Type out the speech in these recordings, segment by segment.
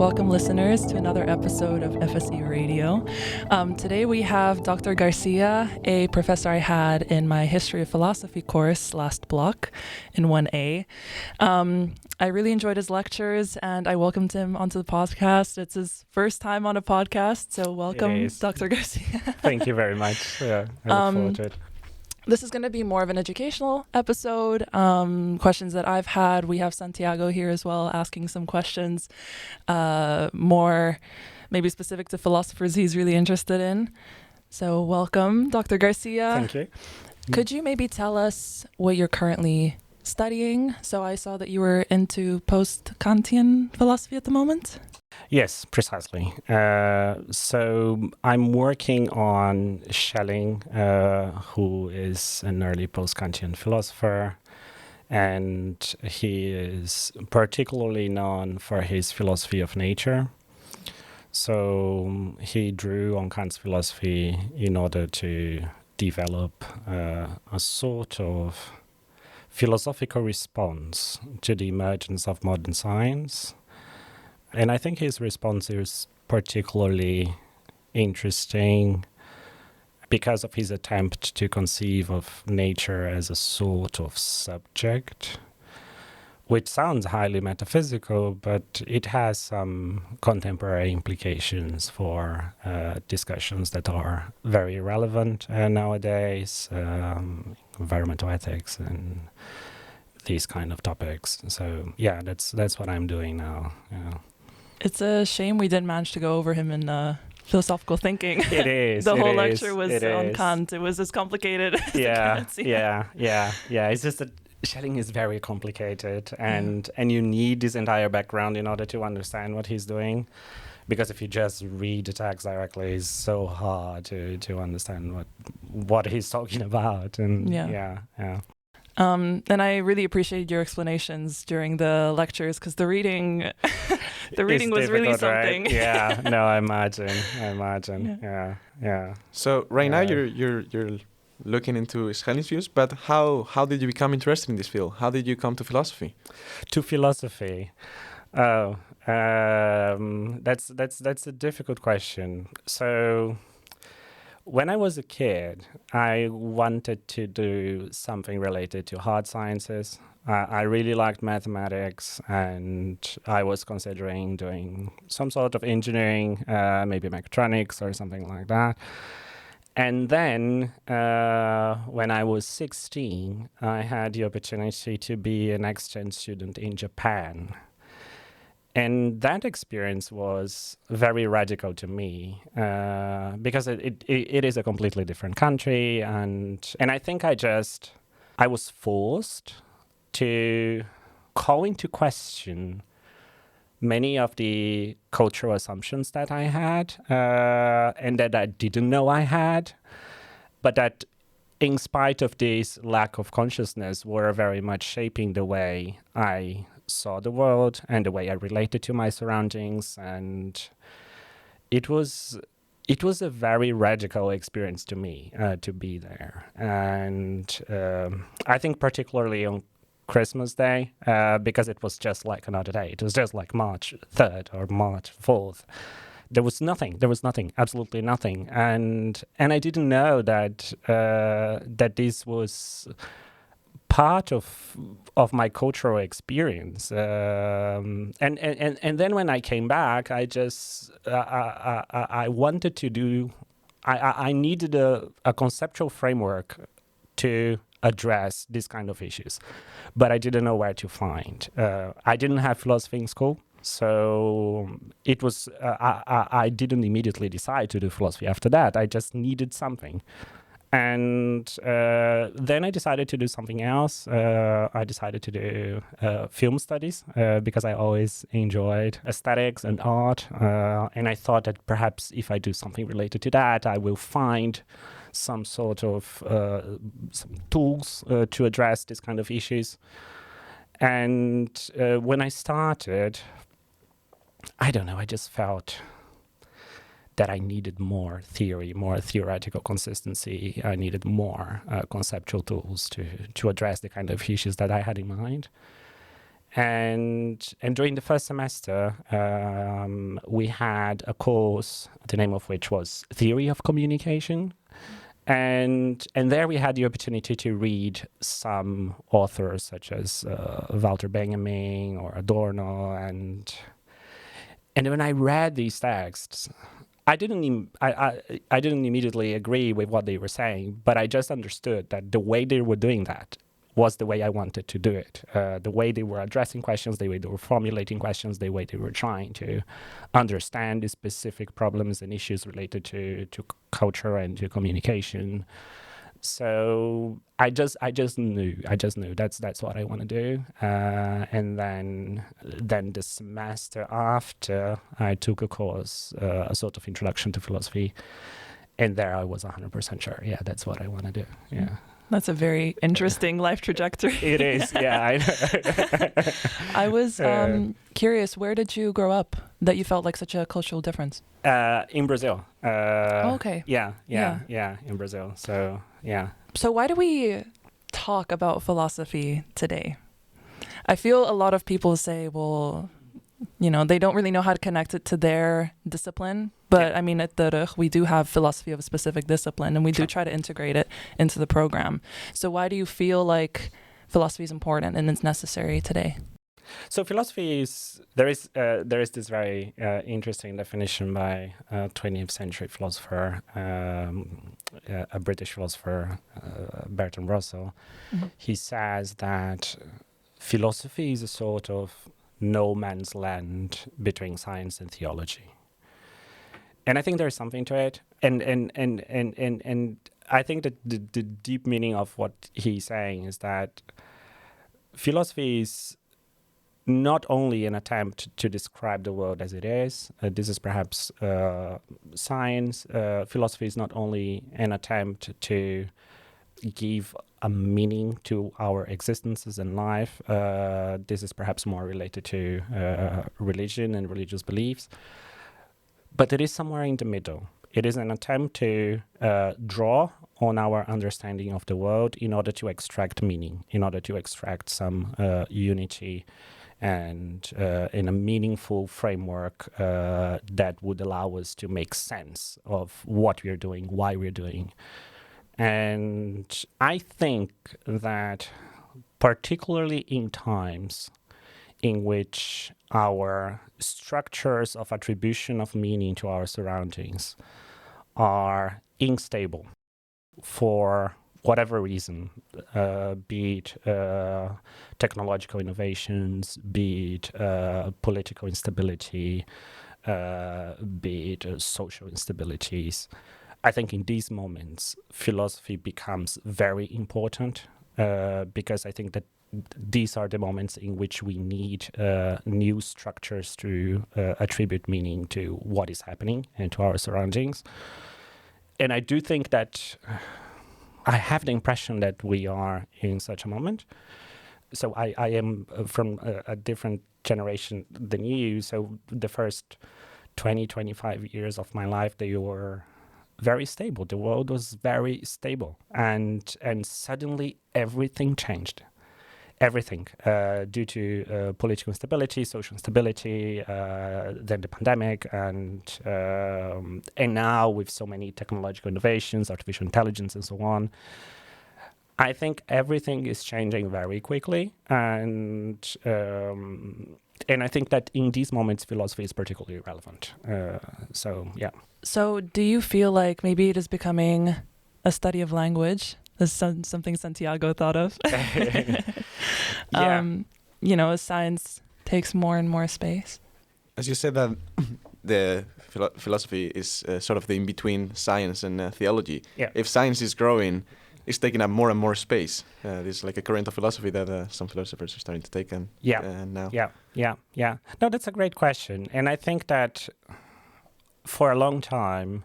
Welcome, listeners, to another episode of FSE Radio. Today we have Dr. Garcia, a professor I had in my History of Philosophy course last block in 1A. I really enjoyed his lectures and I welcomed him onto the podcast. It's his first time on a podcast, so welcome, Dr. Garcia. Thank you very much. I look forward to it. This is going to be more of an educational episode. Questions that I've had. We have Santiago here as well asking some questions, more maybe specific to philosophers he's really interested in. So welcome, Dr. Garcia. Thank you. Could you maybe tell us what you're currently studying? So I saw that you were into post-Kantian philosophy at the moment. Yes, precisely. So I'm working on Schelling, who is an early post-Kantian philosopher, and he is particularly known for his philosophy of nature. So he drew on Kant's philosophy in order to develop a sort of philosophical response to the emergence of modern science. And I think his response is particularly interesting because of his attempt to conceive of nature as a sort of subject, which sounds highly metaphysical, but it has some contemporary implications for discussions that are very relevant nowadays, environmental ethics and these kind of topics. So yeah, that's what I'm doing now. Yeah. It's a shame we didn't manage to go over him in philosophical thinking. It is. The whole lecture was on Kant. It was as complicated as Yeah. It's just that Schelling is very complicated, and you need this entire background in order to understand what he's doing. Because if you just read the text directly, it's so hard to understand what he's talking about. And yeah. And I really appreciated your explanations during the lectures because the reading was really something. Right? Yeah, no, I imagine. Yeah. So right now you're looking into Schelling's views, but how did you become interested in this field? How did you come to philosophy? To philosophy, that's a difficult question. So, when I was a kid, I wanted to do something related to hard sciences. I really liked mathematics, and I was considering doing some sort of engineering, maybe mechatronics or something like that. And then, when I was 16, I had the opportunity to be an exchange student in Japan. And that experience was very radical to me because it is a completely different country. And I think I was forced to call into question many of the cultural assumptions that I had and that I didn't know I had, but that in spite of this lack of consciousness were very much shaping the way I saw the world and the way I related to my surroundings. And it was a very radical experience to me to be there. And I think particularly on Christmas Day, because it was just like another day. It was just like March 3rd or March 4th. There was nothing, absolutely nothing. And I didn't know that this was part of my cultural experience, and then when I came back, I wanted to do. I needed a conceptual framework to address these kind of issues, but I didn't know where to find. I didn't have philosophy in school, so it was. I didn't immediately decide to do philosophy after that. I just needed something. And then I decided to do something else. I decided to do film studies because I always enjoyed aesthetics and art. And I thought that perhaps if I do something related to that, I will find some sort of some tools to address this kind of issues. And when I started, I don't know, I just felt that I needed more theory, more theoretical consistency. I needed more conceptual tools to address the kind of issues that I had in mind. And during the first semester, we had a course, the name of which was Theory of Communication. And there we had the opportunity to read some authors such as Walter Benjamin or Adorno, and when I read these texts, I didn't immediately agree with what they were saying, but I just understood that the way they were doing that was the way I wanted to do it. The way they were addressing questions, the way they were formulating questions, the way they were trying to understand the specific problems and issues related to culture and to communication. So I just knew that's what I want to do. And then the semester after, I took a course, a sort of introduction to philosophy, and there I was 100% sure. Yeah, that's what I want to do. Yeah. That's a very interesting life trajectory. It is, yeah. I know. I was curious, where did you grow up that you felt like such a cultural difference? In Brazil. Okay. Yeah, in Brazil. So, yeah. So why do we talk about philosophy today? I feel a lot of people say, well, they don't really know how to connect it to their discipline. But I mean, at the RUG, we do have philosophy of a specific discipline, and we do try to integrate it into the program. So why do you feel like philosophy is important and it's necessary today? So philosophy is, there is this very interesting definition by a 20th century philosopher, a British philosopher, Bertrand Russell. Mm-hmm. He says that philosophy is a sort of no man's land between science and theology. And I think there's something to it. And I think that the deep meaning of what he's saying is that philosophy is not only an attempt to describe the world as it is. This is perhaps science. Philosophy is not only an attempt to give a meaning to our existences in life. This is perhaps more related to religion and religious beliefs. But it is somewhere in the middle. It is an attempt to draw on our understanding of the world in order to extract meaning, in order to extract some unity and in a meaningful framework that would allow us to make sense of what we're doing, why we're doing. And I think that particularly in times in which our structures of attribution of meaning to our surroundings are unstable for whatever reason, be it technological innovations, be it political instability, be it social instabilities. I think in these moments, philosophy becomes very important because I think that these are the moments in which we need new structures to attribute meaning to what is happening and to our surroundings. And I do think that I have the impression that we are in such a moment. So I am from a different generation than you. So the first 20, 25 years of my life, they were very stable. The world was very stable. And suddenly everything changed. Everything due to political instability, social instability, then the pandemic, and now with so many technological innovations, artificial intelligence, and so on. I think everything is changing very quickly, and I think that in these moments, philosophy is particularly relevant. So, yeah. So, do you feel like maybe it is becoming a study of language? That's something Santiago thought of. Yeah. As science takes more and more space. As you said that the philosophy is sort of the in-between science and theology. Yeah. If science is growing, it's taking up more and more space. There's like a current of philosophy that some philosophers are starting to take now. Yeah. No, that's a great question. And I think that for a long time,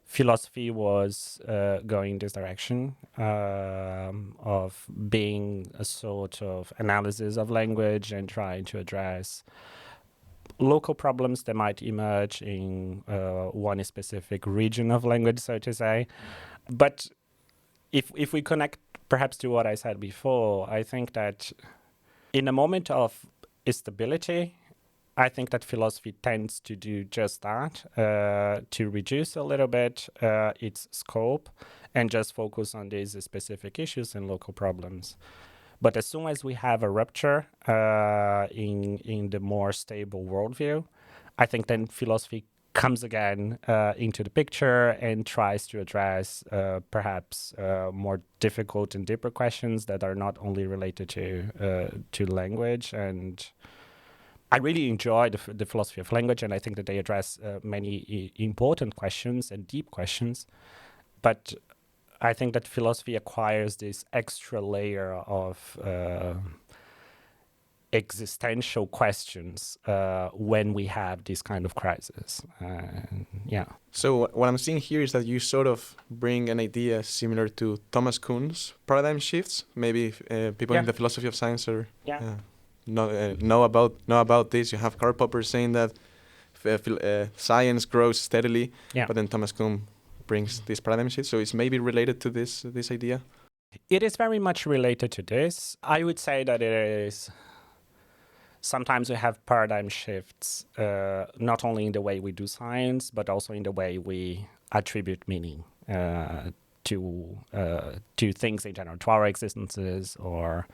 philosophy was going this direction of being a sort of analysis of language and trying to address local problems that might emerge in one specific region of language, so to say. But if we connect perhaps to what I said before, I think that in a moment of instability, I think that philosophy tends to do just that, to reduce a little bit its scope and just focus on these specific issues and local problems. But as soon as we have a rupture in the more stable worldview, I think then philosophy comes again into the picture and tries to address perhaps more difficult and deeper questions that are not only related to language. And I really enjoy the philosophy of language, and I think that they address many important questions and deep questions. But I think that philosophy acquires this extra layer of existential questions when we have this kind of crisis. Yeah. So what I'm seeing here is that you sort of bring an idea similar to Thomas Kuhn's paradigm shifts. Maybe people in the philosophy of science are know about this. You have Karl Popper saying that science grows steadily, but then Thomas Kuhn brings this paradigm shift. So it's maybe related to this idea. It is very much related to this. I would say that it is. Sometimes we have paradigm shifts, not only in the way we do science, but also in the way we attribute meaning to things in general, to our existences, or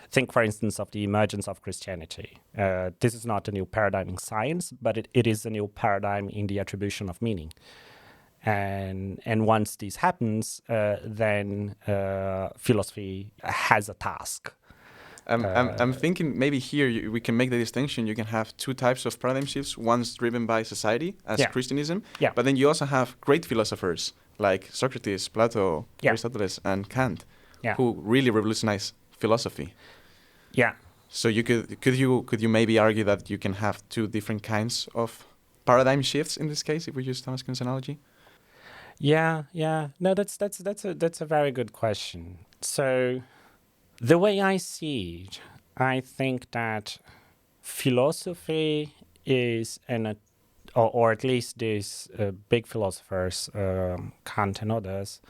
think, for instance, of the emergence of Christianity. This is not a new paradigm in science, but it is a new paradigm in the attribution of meaning. And once this happens, then philosophy has a task. I'm thinking maybe here we can make the distinction. You can have two types of paradigm shifts. One's driven by society, as Christianism, but then you also have great philosophers like Socrates, Plato, Aristotle, and Kant, who really revolutionized philosophy. Yeah. So could you maybe argue that you can have two different kinds of paradigm shifts in this case, if we use Thomas Kuhn's analogy? Yeah. No, that's a very good question. So, the way I see it, I think that philosophy is or at least these big philosophers, Kant and others,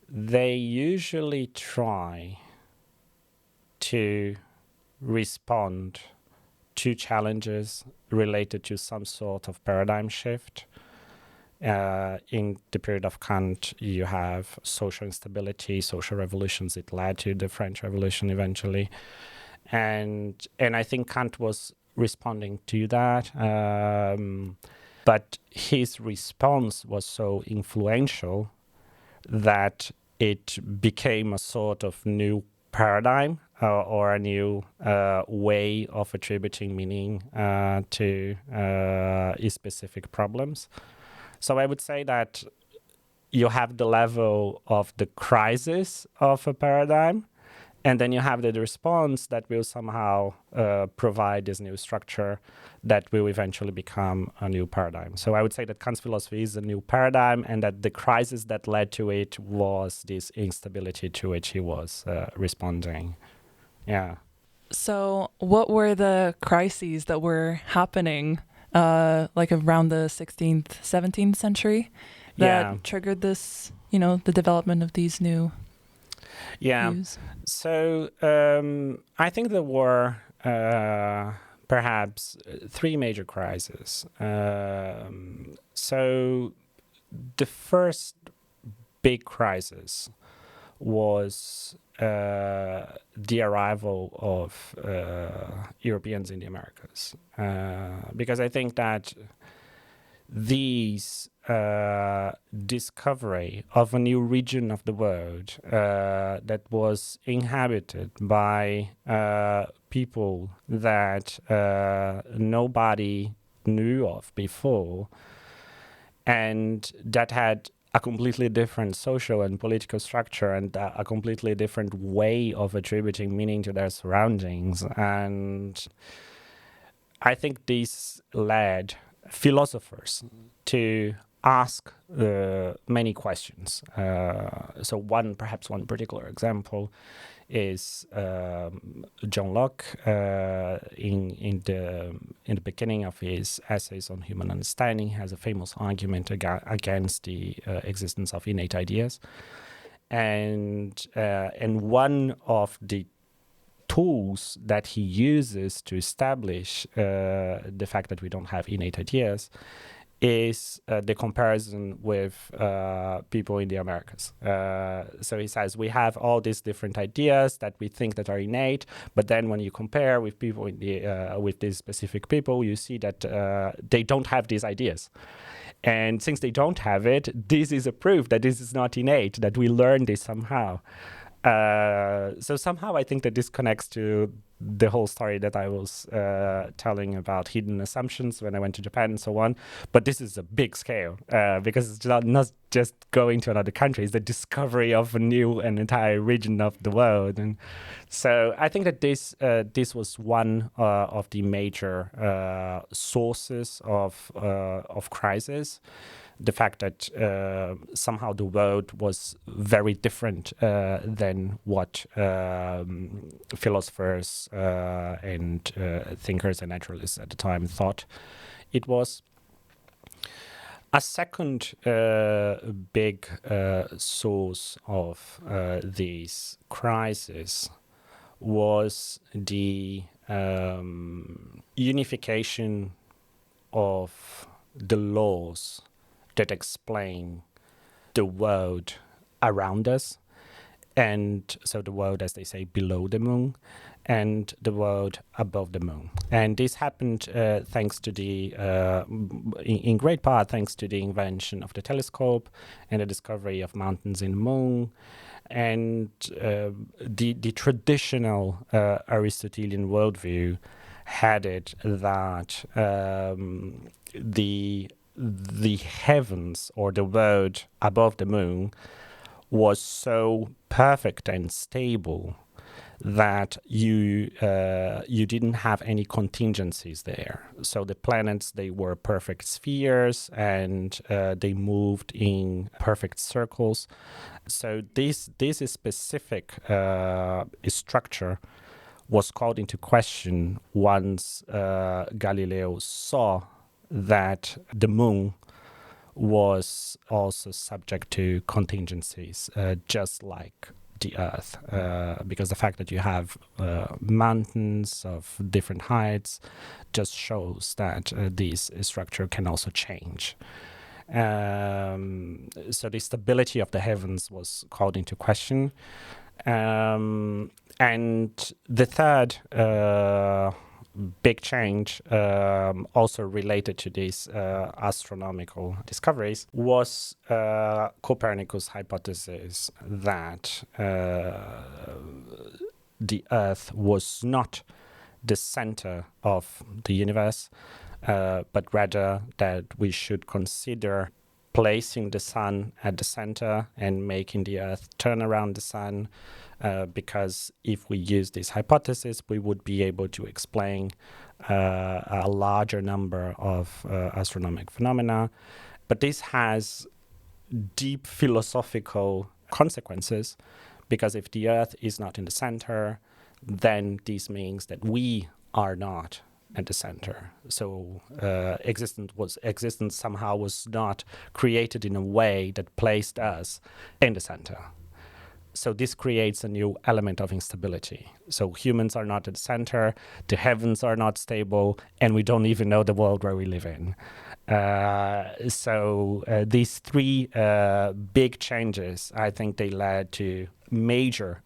they usually try to respond to challenges related to some sort of paradigm shift. In the period of Kant, you have social instability, social revolutions. It led to the French Revolution eventually. And I think Kant was responding to that. But his response was so influential that it became a sort of new paradigm or a new way of attributing meaning to specific problems. So I would say that you have the level of the crisis of a paradigm, and then you have the response that will somehow provide this new structure that will eventually become a new paradigm. So I would say that Kant's philosophy is a new paradigm, and that the crisis that led to it was this instability to which he was responding. Yeah. So what were the crises that were happening like around the 16th, 17th century that triggered this, the development of these new views? So I think there were perhaps three major crises. So the first big crisis was the arrival of Europeans in the Americas. Because I think that these discovery of a new region of the world that was inhabited by people that nobody knew of before, and that had a completely different social and political structure and a completely different way of attributing meaning to their surroundings. And I think this led philosophers to ask many questions. So perhaps one particular example is John Locke in the beginning of his essays on human understanding has a famous argument against the existence of innate ideas, and one of the tools that he uses to establish the fact that we don't have innate ideas is the comparison with people in the Americas. So he says we have all these different ideas that we think that are innate, but then when you compare with people in the with these specific people, you see that they don't have these ideas. And since they don't have it, this is a proof that this is not innate, that we learn this somehow. So somehow I think that this connects to the whole story that I was telling about hidden assumptions when I went to Japan and so on. But this is a big scale because it's not just going to another country, it's the discovery of a new and entire region of the world. And so I think that this was one of the major sources of crisis. The fact that somehow the world was very different than what philosophers and thinkers and naturalists at the time thought it was. A second big source of these crises was the unification of the laws that explain the world around us, and so the world, as they say, below the moon, and the world above the moon. And this happened thanks to the, in great part, thanks to the invention of the telescope and the discovery of mountains in the moon. And the traditional Aristotelian worldview had it that the heavens or the world above the moon was so perfect and stable that you didn't have any contingencies there. So the planets, they were perfect spheres and they moved in perfect circles. So this specific structure was called into question once Galileo saw that the moon was also subject to contingencies, just like the Earth, because the fact that you have mountains of different heights just shows that this structure can also change. So the stability of the heavens was called into question. And the third big change, also related to these astronomical discoveries, was Copernicus' hypothesis that the Earth was not the center of the universe, but rather that we should consider placing the sun at the center and making the Earth turn around the sun, because if we use this hypothesis, we would be able to explain a larger number of astronomical phenomena. But this has deep philosophical consequences, because if the Earth is not in the center, then this means that we are not at the center. So existence somehow was not created in a way that placed us in the center. So this creates a new element of instability. So humans are not at the center, the heavens are not stable, and we don't even know the world where we live in. So these three big changes, I think they led to major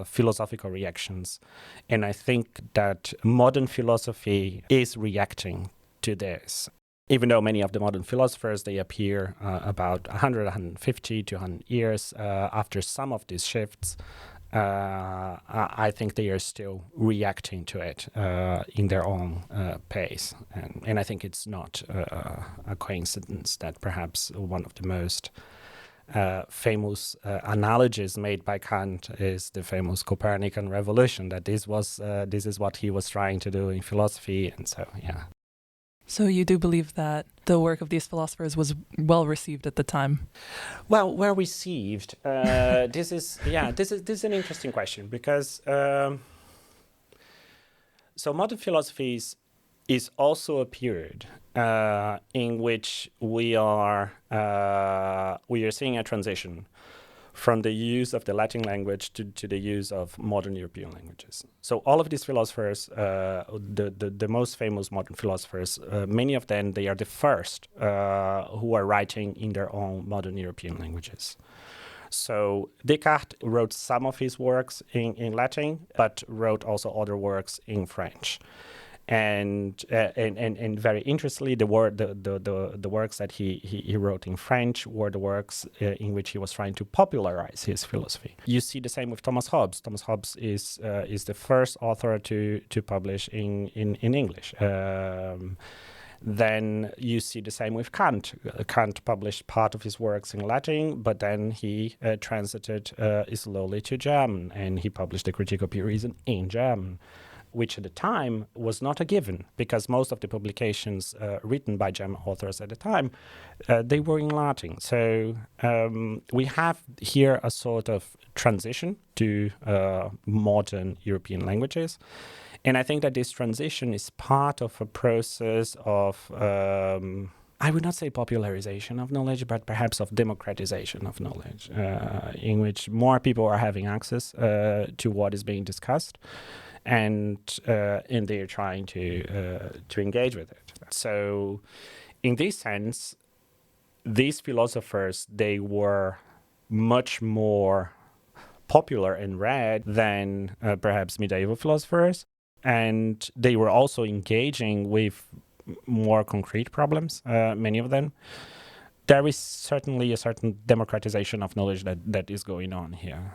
philosophical reactions. And I think that modern philosophy is reacting to this. Even though many of the modern philosophers, they appear about 100, 150 to 100 years after some of these shifts, I think they are still reacting to it in their own pace. And I think it's not a coincidence that perhaps one of the most famous analogies made by Kant is the famous Copernican revolution, that this is what he was trying to do in philosophy. And so, yeah. So you do believe that the work of these philosophers was well received at the time? Well received. This is an interesting question, because so modern philosophy is also a period in which we are seeing a transition from the use of the Latin language to the use of modern European languages. So all of these philosophers, the most famous modern philosophers, many of them, they are the first who are writing in their own modern European languages. So Descartes wrote some of his works in Latin, but wrote also other works in French. And very interestingly, the works that he wrote in French were the works in which he was trying to popularize his philosophy. You see the same with Thomas Hobbes. Thomas Hobbes is the first author to publish in English. Then you see the same with Kant. Kant published part of his works in Latin, but then he translated slowly to German, and he published the Critique of Pure Reason in German, which at the time was not a given, because most of the publications written by German authors at the time, they were in Latin. So we have here a sort of transition to modern European languages. And I think that this transition is part of a process of, I would not say popularization of knowledge, but perhaps of democratization of knowledge, in which more people are having access to what is being discussed. And they're trying to engage with it. So, in this sense, these philosophers, they were much more popular and read than perhaps medieval philosophers, and they were also engaging with more concrete problems. Many of them. There is certainly a certain democratization of knowledge that is going on here.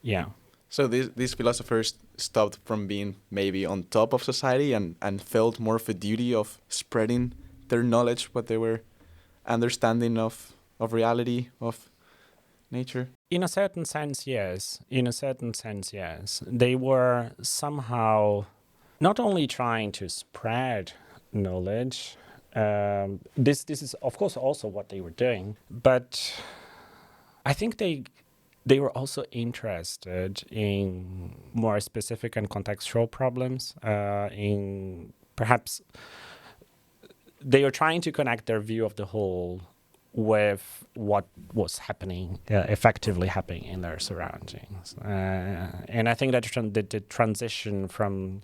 Yeah. So these philosophers stopped from being maybe on top of society and felt more of a duty of spreading their knowledge, what they were understanding of reality, of nature? In a certain sense, yes. They were somehow not only trying to spread knowledge, this is of course also what they were doing, but I think they were also interested in more specific and contextual problems. In perhaps they were trying to connect their view of the whole with what was happening, effectively happening in their surroundings. And I think that the transition from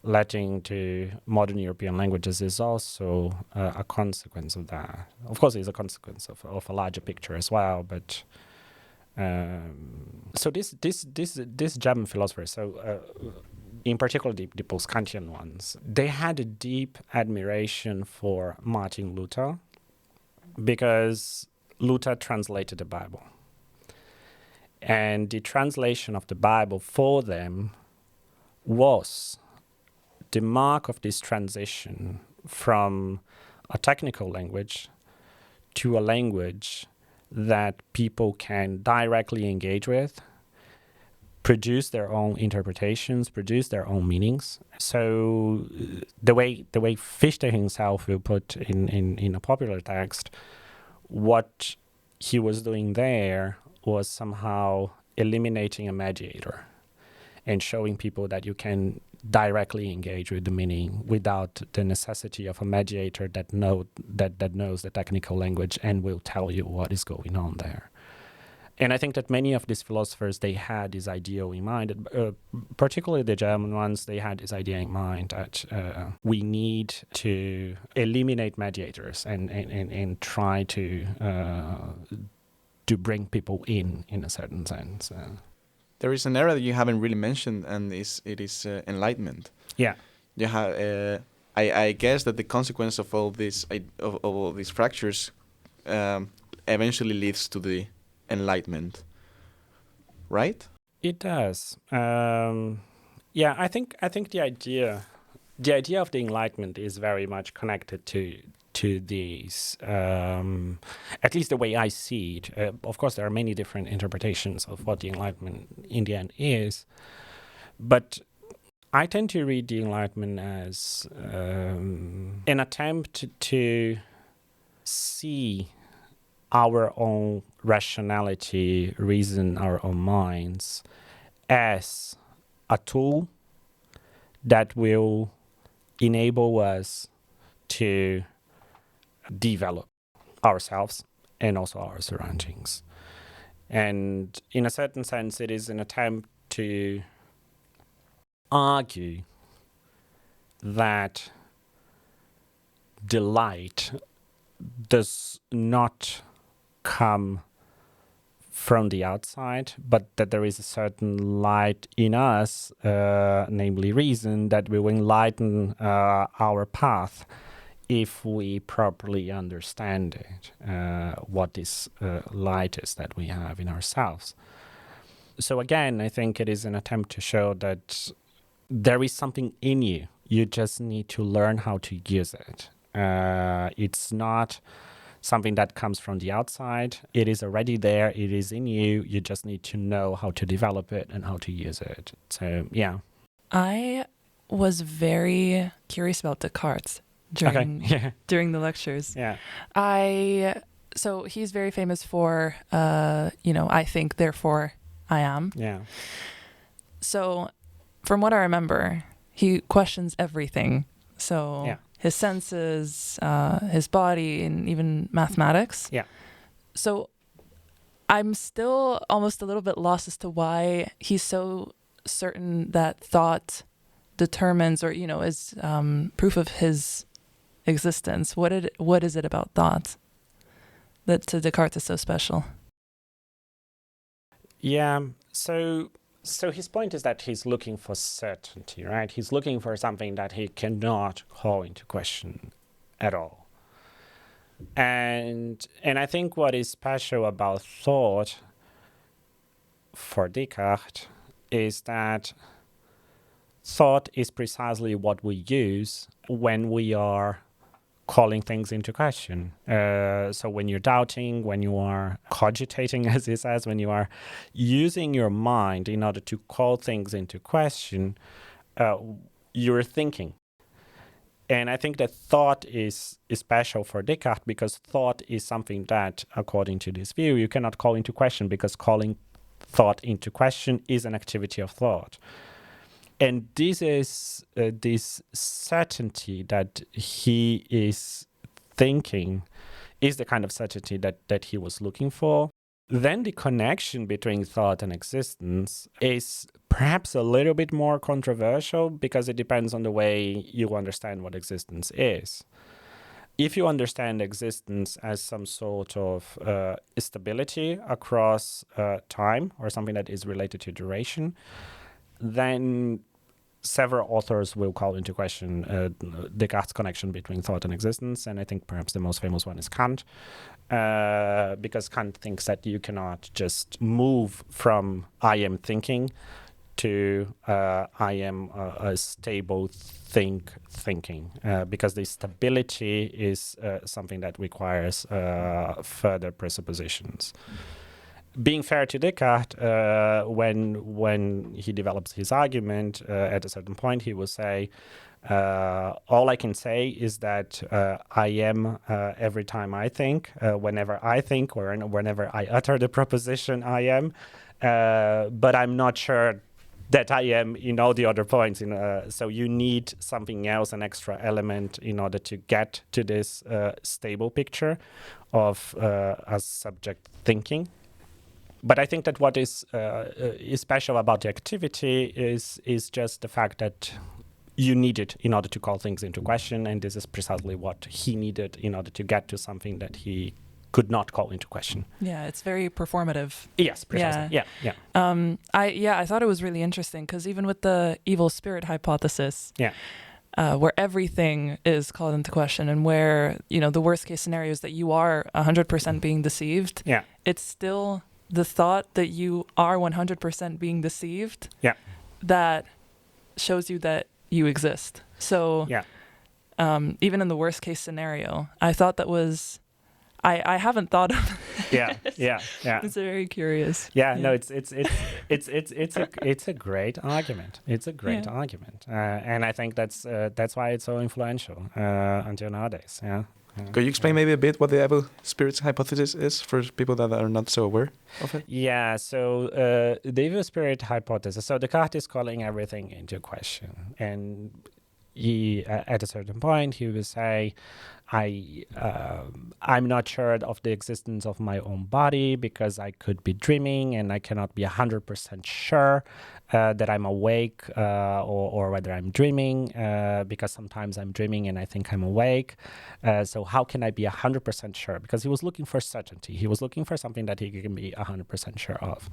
Latin to modern European languages is also a consequence of that. Of course, it's a consequence of a larger picture as well, but. So this German philosophers, in particular the post-Kantian ones, they had a deep admiration for Martin Luther because Luther translated the Bible. And the translation of the Bible for them was the mark of this transition from a technical language to a language that people can directly engage with, produce their own interpretations, produce their own meanings. So the way Fichte himself will put in a popular text, what he was doing there was somehow eliminating a mediator and showing people that you can directly engage with the meaning without the necessity of a mediator that knows the technical language and will tell you what is going on there. And I think that many of these philosophers, they had this idea in mind, particularly the German ones, they had this idea in mind that we need to eliminate mediators and try to bring people in a certain sense. There is an era that you haven't really mentioned, and it is Enlightenment. Yeah. You have, I guess that the consequence of all these fractures eventually leads to the Enlightenment, right? It does. Yeah, I think the idea of the Enlightenment is very much connected to these, at least the way I see it. Of course, there are many different interpretations of what the Enlightenment in the end is, but I tend to read the Enlightenment as an attempt to see our own rationality, reason, our own minds as a tool that will enable us to develop ourselves and also our surroundings. And in a certain sense, it is an attempt to argue that delight does not come from the outside, but that there is a certain light in us, namely reason, that will enlighten our path if we properly understand it, what this light is that we have in ourselves. So again, I think it is an attempt to show that there is something in you. You just need to learn how to use it. It's not something that comes from the outside. It is already there. It is in you. You just need to know how to develop it and how to use it. So, yeah. I was very curious about Descartes during the lectures. Yeah. So he's very famous for, I think, therefore I am. Yeah. So from what I remember, he questions everything. So his senses, his body, and even mathematics. Yeah. So I'm still almost a little bit lost as to why he's so certain that thought determines or, is proof of his existence. What is it about thought that to Descartes is so special? Yeah. So his point is that he's looking for certainty, right? He's looking for something that he cannot call into question at all. And I think what is special about thought for Descartes is that thought is precisely what we use when we are calling things into question. So when you're doubting, when you are cogitating, as he says, when you are using your mind in order to call things into question, you're thinking. And I think that thought is special for Descartes because thought is something that, according to this view, you cannot call into question because calling thought into question is an activity of thought. And this is this certainty that he is thinking is the kind of certainty that he was looking for. Then the connection between thought and existence is perhaps a little bit more controversial because it depends on the way you understand what existence is. If you understand existence as some sort of stability across time or something that is related to duration, then several authors will call into question Descartes' connection between thought and existence, and I think perhaps the most famous one is Kant, because Kant thinks that you cannot just move from I am thinking to I am a stable thinking, because the stability is something that requires further presuppositions. Being fair to Descartes, when he develops his argument, at a certain point he will say, all I can say is that I am every time I think, whenever I think, or whenever I utter the proposition I am, but I'm not sure that I am in all the other points. So you need something else, an extra element, in order to get to this stable picture of a subject thinking. But I think that what is special about the activity is just the fact that you need it in order to call things into question, and this is precisely what he needed in order to get to something that he could not call into question. Yeah, it's very performative. Yes, precisely. Yeah. I thought it was really interesting because even with the evil spirit hypothesis, where everything is called into question and where the worst case scenario is that you are 100% being deceived, it's still the thought that you are 100% being deceived that shows you that you exist. So even in the worst case scenario, I thought that was, I haven't thought of it. Yeah. It's very curious. No, it's a great argument. It's a great argument, and I think that's why it's so influential until nowadays. Could you explain maybe a bit what the evil spirits hypothesis is for people that are not so aware of it? Yeah, so the evil spirit hypothesis. So Descartes is calling everything into question, and at a certain point, he will say, I'm not sure of the existence of my own body because I could be dreaming and I cannot be 100% sure that I'm awake or whether I'm dreaming because sometimes I'm dreaming and I think I'm awake. So how can I be 100% sure? Because he was looking for certainty. He was looking for something that he can be 100% sure of.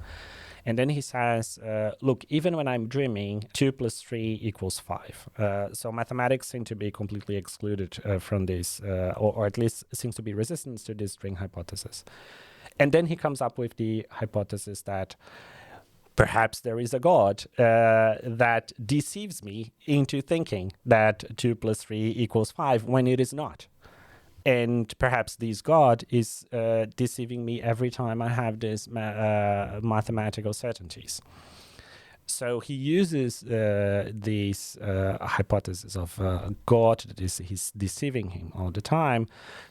And then he says, look, even when I'm dreaming, 2 plus 3 equals 5. So mathematics seem to be completely excluded from this, or at least seems to be resistant to this string hypothesis. And then he comes up with the hypothesis that perhaps there is a God that deceives me into thinking that 2 plus 3 equals 5 when it is not. And perhaps this God is deceiving me every time I have these mathematical certainties. So he uses these hypothesis of God that he's deceiving him all the time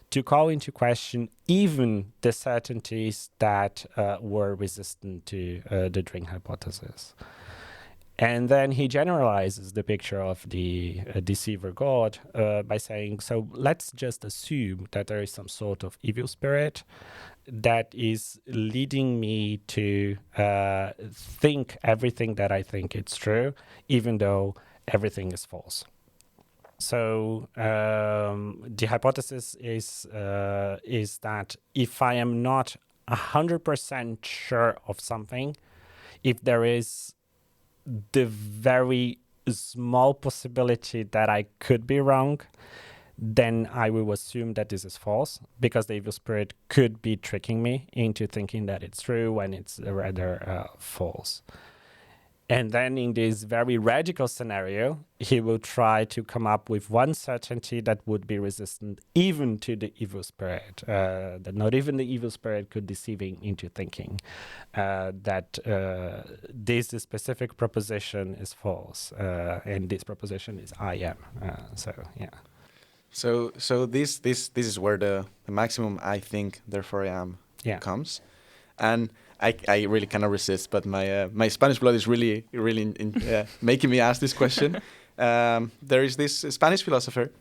to call into question even the certainties that were resistant to the Dring hypothesis. And then he generalizes the picture of the deceiver God by saying, so let's just assume that there is some sort of evil spirit that is leading me to think everything that I think it's true, even though everything is false. So the hypothesis is that if I am not 100% sure of something, if there is the very small possibility that I could be wrong, then I will assume that this is false because the evil spirit could be tricking me into thinking that it's true when it's rather false. And then in this very radical scenario, he will try to come up with one certainty that would be resistant even to the evil spirit, that not even the evil spirit could deceive him into thinking that this specific proposition is false, and this proposition is I am. So this is where the maximum I think, therefore I am comes. And I really cannot resist, but my Spanish blood is really making me ask this question. There is this Spanish philosopher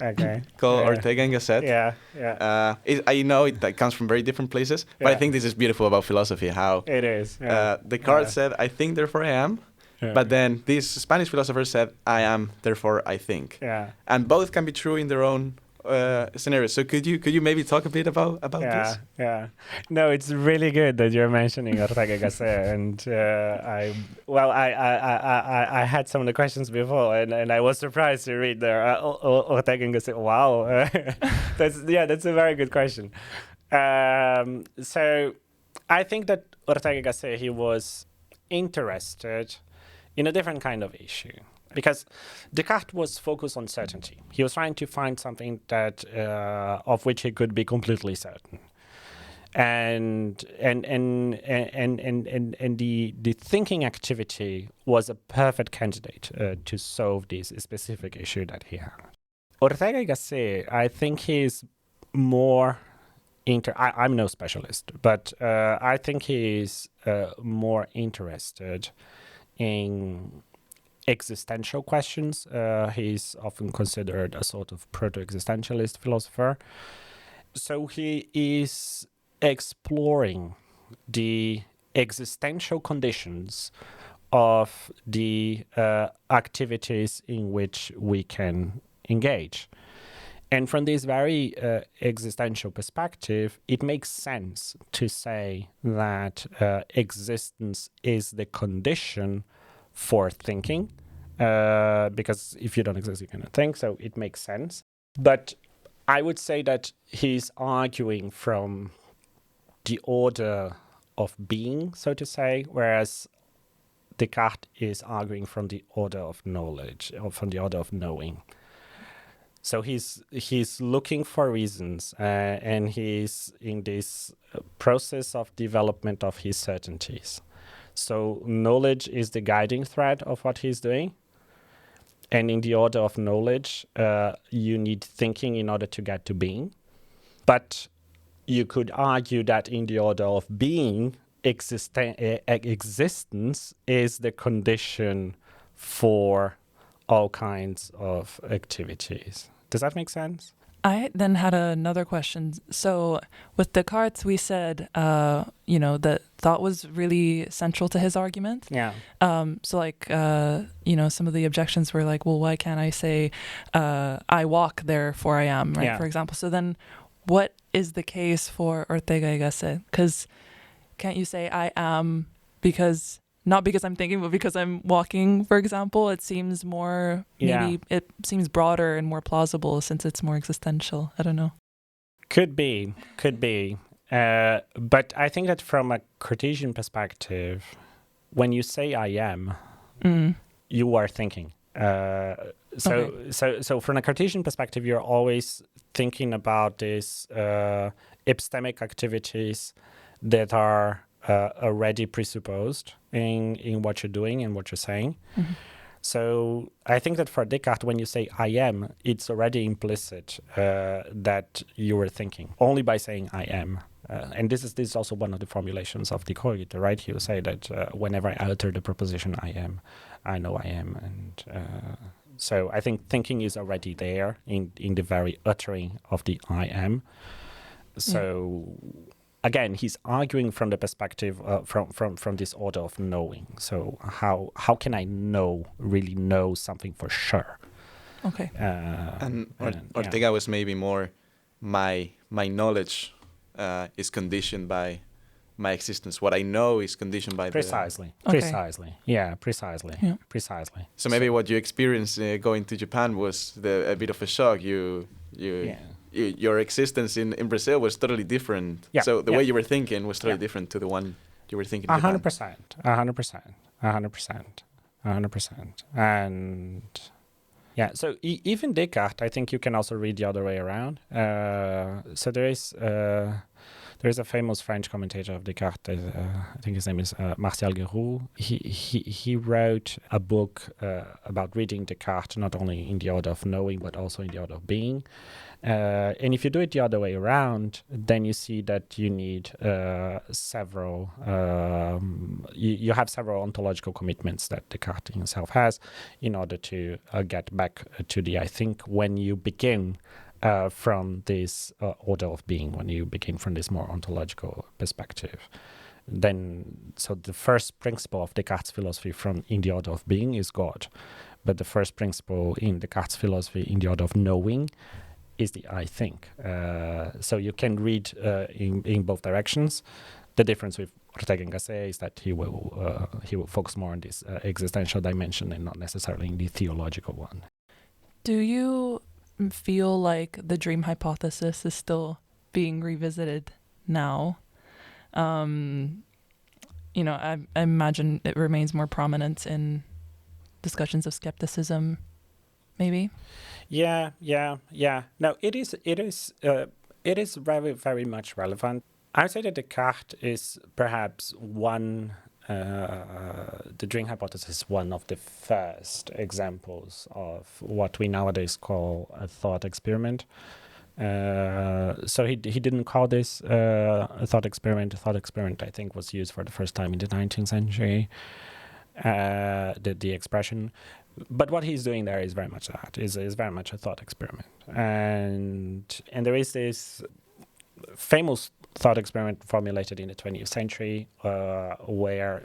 called Ortega y Gasset. I know it comes from very different places, but I think this is beautiful about philosophy, how it is. Descartes said, I think, therefore I am. But then this Spanish philosopher said, I am, therefore I think. And both can be true in their own scenarios. So could you maybe talk a bit about this? No, it's really good that you're mentioning Ortega y Gasset, and I had some of the questions before, and I was surprised to read there Ortega y Gasset. Wow, that's a very good question. So I think that Ortega y Gasset, he was interested in a different kind of issue. Because Descartes was focused on certainty. He was trying to find something that of which he could be completely certain. And the thinking activity was a perfect candidate to solve this specific issue that he had. Ortega y Gasset, I think he's more I'm no specialist, but I think he's more interested in existential questions. He's often considered a sort of proto-existentialist philosopher. So he is exploring the existential conditions of the activities in which we can engage. And from this very existential perspective, it makes sense to say that existence is the condition for thinking, because if you don't exist, you cannot think, so it makes sense. But I would say that he's arguing from the order of being, so to say, whereas Descartes is arguing from the order of knowledge, or from the order of knowing. So he's looking for reasons, and he's in this process of development of his certainties. So knowledge is the guiding thread of what he's doing. And in the order of knowledge, you need thinking in order to get to being. But you could argue that in the order of being, existence is the condition for all kinds of activities. Does that make sense? I then had another question. So with Descartes, we said, that thought was really central to his argument. Yeah. Some of the objections were like, well, why can't I say, I walk, therefore I am, right? Yeah. For example. So then what is the case for Ortega y Gasset? Because can't you say I am because... not because I'm thinking, but because I'm walking, for example? It seems more, maybe it seems broader and more plausible since it's more existential. I don't know. Could be. But I think that from a Cartesian perspective, when you say I am, you are thinking. So from a Cartesian perspective, you're always thinking about these epistemic activities that are already presupposed in what you're doing and what you're saying. Mm-hmm. So I think that for Descartes, when you say I am, it's already implicit that you were thinking only by saying I am. And this is also one of the formulations of the cogito, right? He will say that whenever I utter the proposition I am, I know I am. And so I think thinking is already there in the very uttering of the I am. So... Again, he's arguing from the perspective from this order of knowing. So how can I really know something for sure? Okay. Ortega was maybe more my knowledge is conditioned by my existence. What I know is conditioned by precisely. Yeah, precisely. Yeah. Precisely. So maybe what you experienced going to Japan was a bit of a shock. Your existence in Brazil was totally different. Yeah. So the way you were thinking was totally different to the one you were thinking in Japan. 100%. And yeah, so even Descartes, I think you can also read the other way around. So there is a famous French commentator of Descartes, I think his name is Martial Guéroult. He wrote a book about reading Descartes, not only in the order of knowing, but also in the order of being. And if you do it the other way around, then you see that you need several, you have several ontological commitments that Descartes himself has in order to get back to the I think when you begin from this order of being, when you begin from this more ontological perspective. Then, so the first principle of Descartes' philosophy in the order of being is God. But the first principle in Descartes' philosophy in the order of knowing is the I think. So you can read in both directions. The difference with Ortega y Gasset is that he will focus more on this existential dimension and not necessarily in the theological one. Do you feel like the dream hypothesis is still being revisited now? I imagine it remains more prominent in discussions of skepticism, maybe. Yeah. No, it is very, very much relevant. I would say that Descartes is perhaps the dream hypothesis is one of the first examples of what we nowadays call a thought experiment. So he didn't call this a thought experiment. A thought experiment, I think, was used for the first time in the 19th century. The expression. But what he's doing there is very much that, is very much a thought experiment. And there is this famous thought experiment formulated in the 20th century where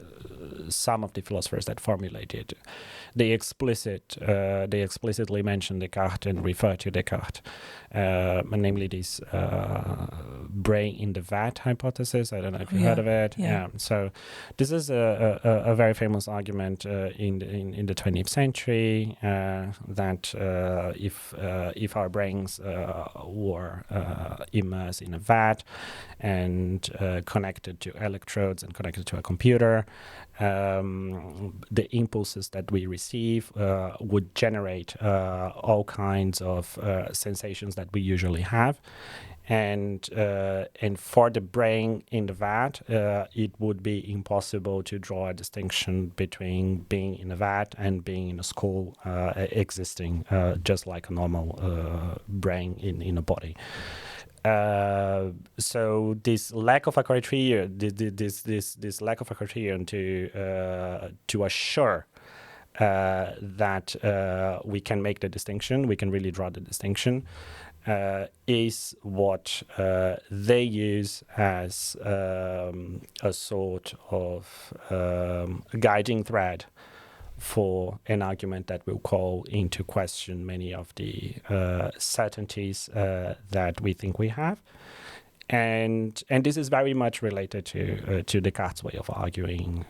some of the philosophers that formulated, they explicitly mention Descartes and refer to Descartes, namely this brain in the vat hypothesis. I don't know if you heard of it. Yeah. So this is a very famous argument in the 20th century that if our brains were immersed in a vat and connected to electrodes and connected to a computer, the impulses that we receive would generate all kinds of sensations that we usually have. And for the brain in the vat, it would be impossible to draw a distinction between being in a vat and being in a skull existing just like a normal brain in a body. So this lack of a criterion, this lack of a criterion to assure that we can make the distinction, we can really draw the distinction, is what they use as a sort of guiding thread for an argument that will call into question many of the certainties that we think we have. And this is very much related to Descartes' way of arguing,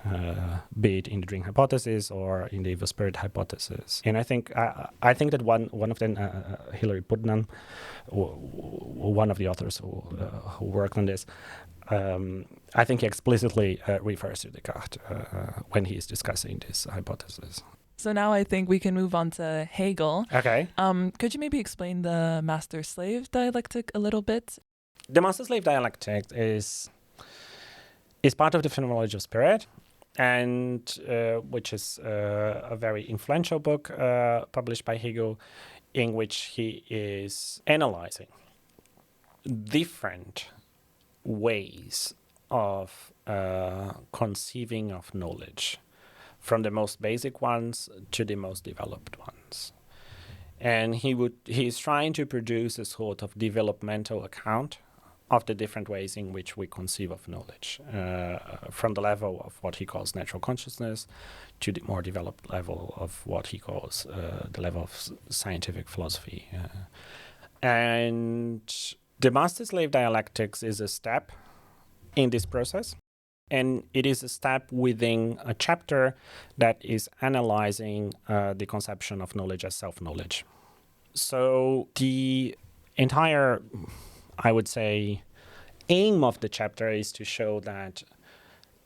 be it in the dream hypothesis or in the evil spirit hypothesis. And I think that one of them, Hilary Putnam, one of the authors who worked on this, I think he explicitly refers to Descartes when he is discussing this hypothesis. So now I think we can move on to Hegel. Okay. Could you maybe explain the master-slave dialectic a little bit? The master-slave dialectic is part of the Phenomenology of Spirit, and which is a very influential book published by Hegel, in which he is analyzing different ways of conceiving of knowledge, from the most basic ones to the most developed ones. And he's trying to produce a sort of developmental account of the different ways in which we conceive of knowledge, from the level of what he calls natural consciousness to the more developed level of what he calls the level of scientific philosophy. And the master-slave dialectics is a step in this process, and it is a step within a chapter that is analyzing the conception of knowledge as self-knowledge. So the entire, I would say, aim of the chapter is to show that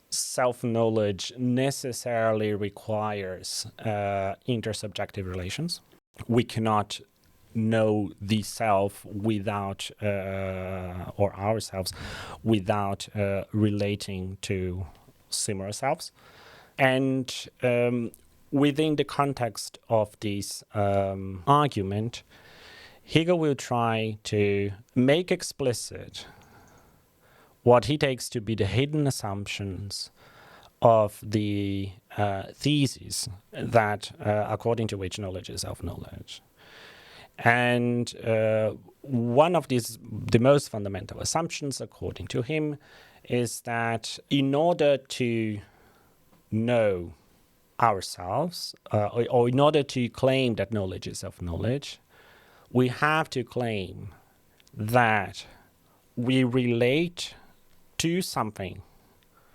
self-knowledge necessarily requires intersubjective relations. We cannot know the self without, or ourselves, without relating to similar selves. And within the context of this argument, Hegel will try to make explicit what he takes to be the hidden assumptions of the thesis that, according to which knowledge is self-knowledge. And one of the most fundamental assumptions, according to him, is that in order to know ourselves, or in order to claim that knowledge is self-knowledge, we have to claim that we relate to something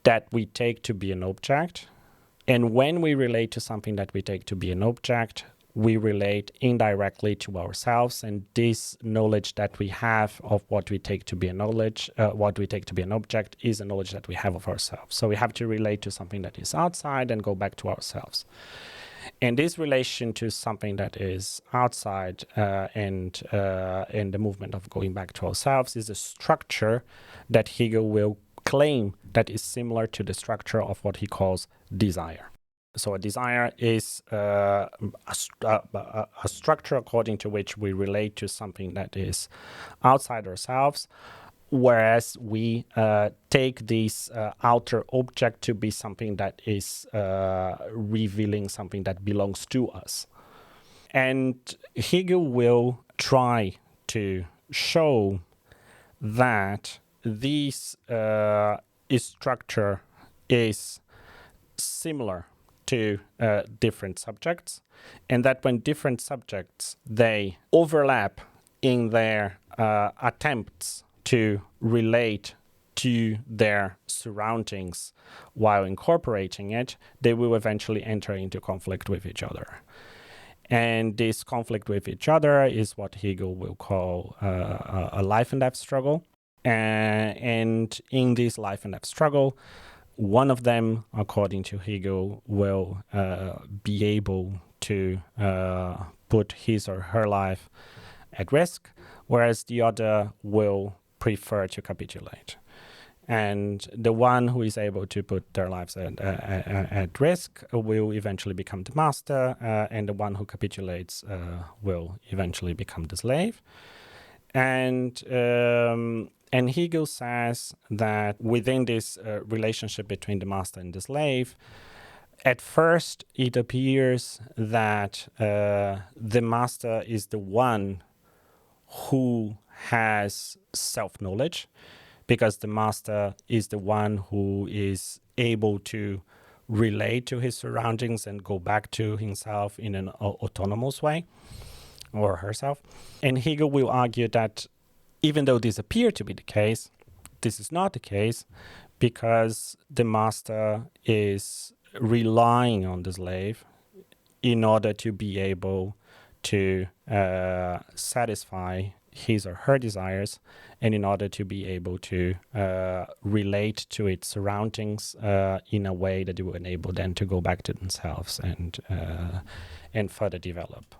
that we take to be an object. And when we relate to something that we take to be an object, we relate indirectly to ourselves. And this knowledge that we have of what we take to be a knowledge, what we take to be an object, is a knowledge that we have of ourselves. So we have to relate to something that is outside and go back to ourselves. And this relation to something that is outside and the movement of going back to ourselves is a structure that Hegel will claim that is similar to the structure of what he calls desire. So a desire is a structure according to which we relate to something that is outside ourselves, whereas we take this outer object to be something that is revealing something that belongs to us. And Hegel will try to show that this structure is similar to different subjects, and that when different subjects, they overlap in their attempts to relate to their surroundings while incorporating it, they will eventually enter into conflict with each other. And this conflict with each other is what Hegel will call a life and death struggle. And in this life and death struggle, one of them, according to Hegel, will be able to put his or her life at risk, whereas the other will prefer to capitulate. And the one who is able to put their lives at risk will eventually become the master, and the one who capitulates will eventually become the slave. And Hegel says that within this relationship between the master and the slave, At first, it appears that the master is the one who has self-knowledge, because the master is the one who is able to relate to his surroundings and go back to himself in an autonomous way, or herself. And Hegel will argue that even though this appears to be the case, this is not the case, because the master is relying on the slave in order to be able to satisfy his or her desires, and in order to be able to relate to its surroundings in a way that it will enable them to go back to themselves and further develop.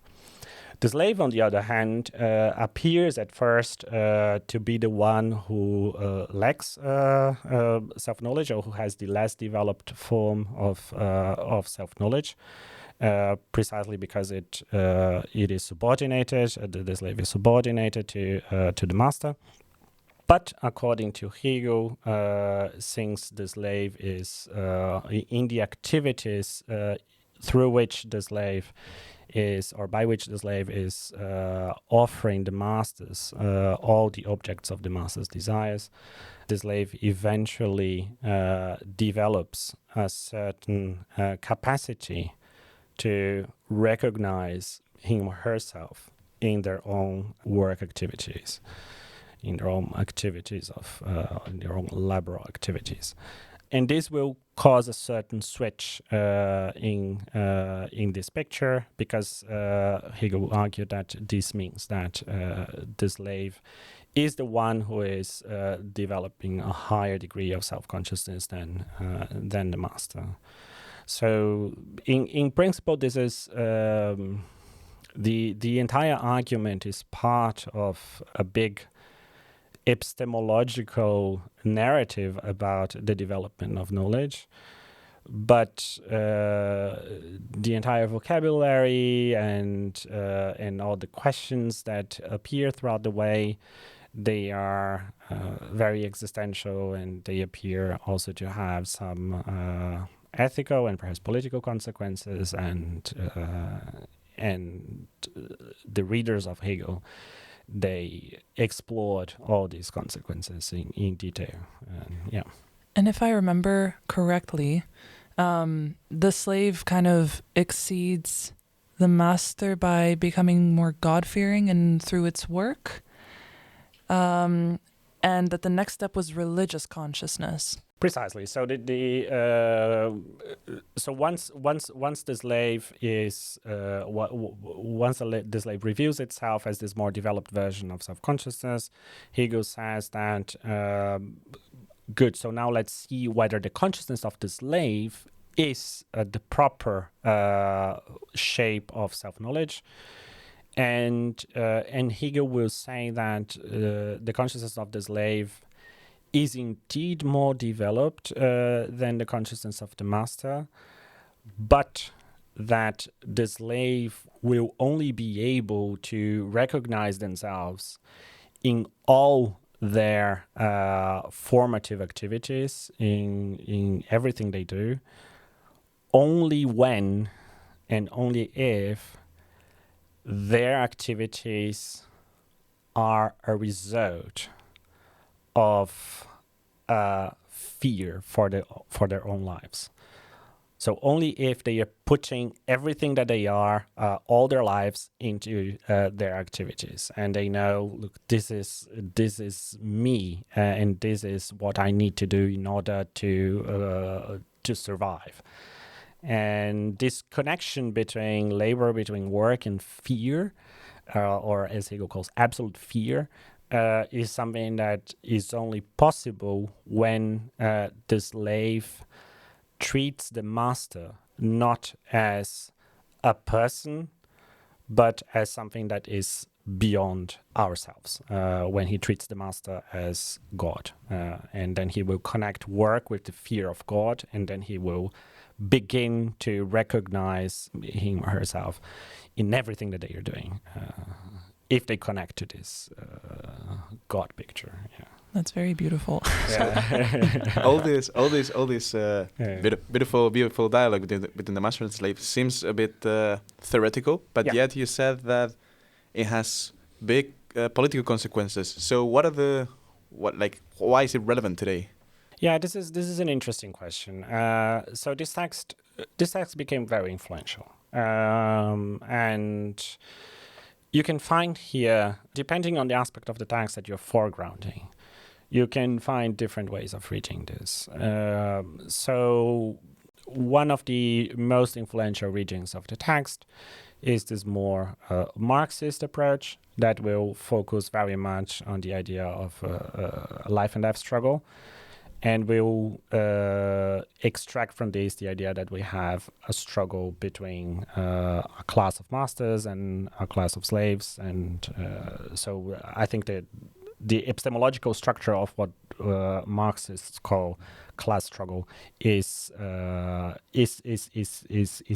The slave, on the other hand, appears at first to be the one who lacks self-knowledge, or who has the less developed form of self-knowledge, precisely because it is subordinated. The slave is subordinated to the master. But according to Hegel, since the slave is in the activities through which the slave is, or by which the slave is offering the masters all the objects of the master's desires, the slave eventually develops a certain capacity to recognize him or herself in their own work activities, in their own activities in their own laboral activities. And this will cause a certain switch in this picture, because Hegel will argue that this means that the slave is the one who is developing a higher degree of self-consciousness than the master. So, in principle, this is the entire argument is part of a big epistemological narrative about the development of knowledge, but the entire vocabulary and all the questions that appear throughout the way, they are very existential, and they appear also to have some ethical and perhaps political consequences, and the readers of Hegel, they explored all these consequences in detail. And if I remember correctly, the slave kind of exceeds the master by becoming more God-fearing and through its work, and that the next step was religious consciousness. Precisely. So so once the slave is once the slave reveals itself as this more developed version of self-consciousness, Hegel says that good. So now let's see whether the consciousness of the slave is the proper shape of self-knowledge. And Hegel will say that the consciousness of the slave is indeed more developed than the consciousness of the master, but that the slave will only be able to recognize themselves in all their formative activities, in everything they do, only when and only if their activities are a result of fear for their own lives. So only if they are putting everything that they are, all their lives, into their activities, and they know, look, this is me, and this is what I need to do in order to survive. And this connection between labor, between work and fear, or as Hegel calls absolute fear, is something that is only possible when the slave treats the master not as a person, but as something that is beyond ourselves, when he treats the master as God. And then he will connect work with the fear of God, and then he will begin to recognize him or herself in everything that they are doing, if they connect to this God picture. Yeah. That's very beautiful. Yeah. all this beautiful dialogue between the master and slave seems a bit theoretical, but Yeah. yet you said that it has big political consequences. So why is it relevant today? Yeah, this is an interesting question. So this text became very influential, and you can find here, depending on the aspect of the text that you're foregrounding, you can find different ways of reading this. So one of the most influential readings of the text is this more Marxist approach that will focus very much on the idea of a life and death struggle, and will extract from this the idea that we have a struggle between a class of masters and a class of slaves. And so I think that the epistemological structure of what Marxists call class struggle is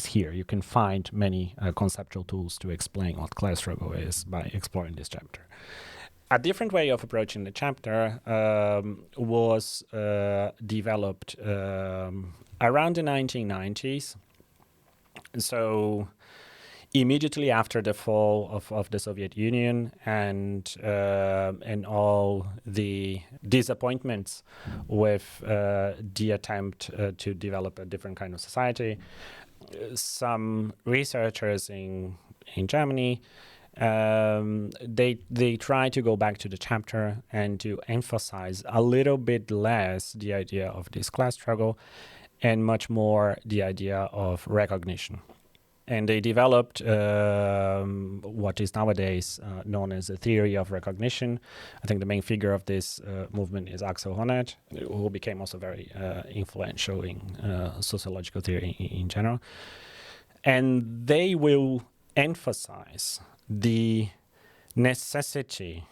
here. You can find many conceptual tools to explain what class struggle is by exploring this chapter. A different way of approaching the chapter was developed around the 1990s. So immediately after the fall of the Soviet Union and all the disappointments with the attempt to develop a different kind of society, some researchers in Germany they try to go back to the chapter and to emphasize a little bit less the idea of this class struggle and much more the idea of recognition. And they developed what is nowadays known as the theory of recognition. I think the main figure of this movement is Axel Honneth, who became also very influential in sociological theory in general. And they will emphasize the necessity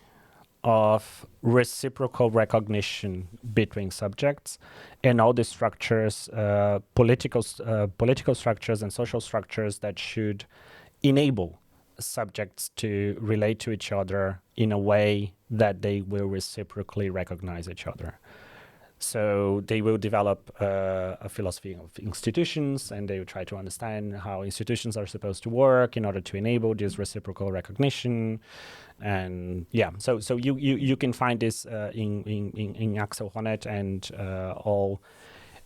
of reciprocal recognition between subjects and all the structures, political structures and social structures that should enable subjects to relate to each other in a way that they will reciprocally recognize each other. So they will develop a philosophy of institutions, and they will try to understand how institutions are supposed to work in order to enable this reciprocal recognition. And yeah, so you can find this in Axel Honneth and all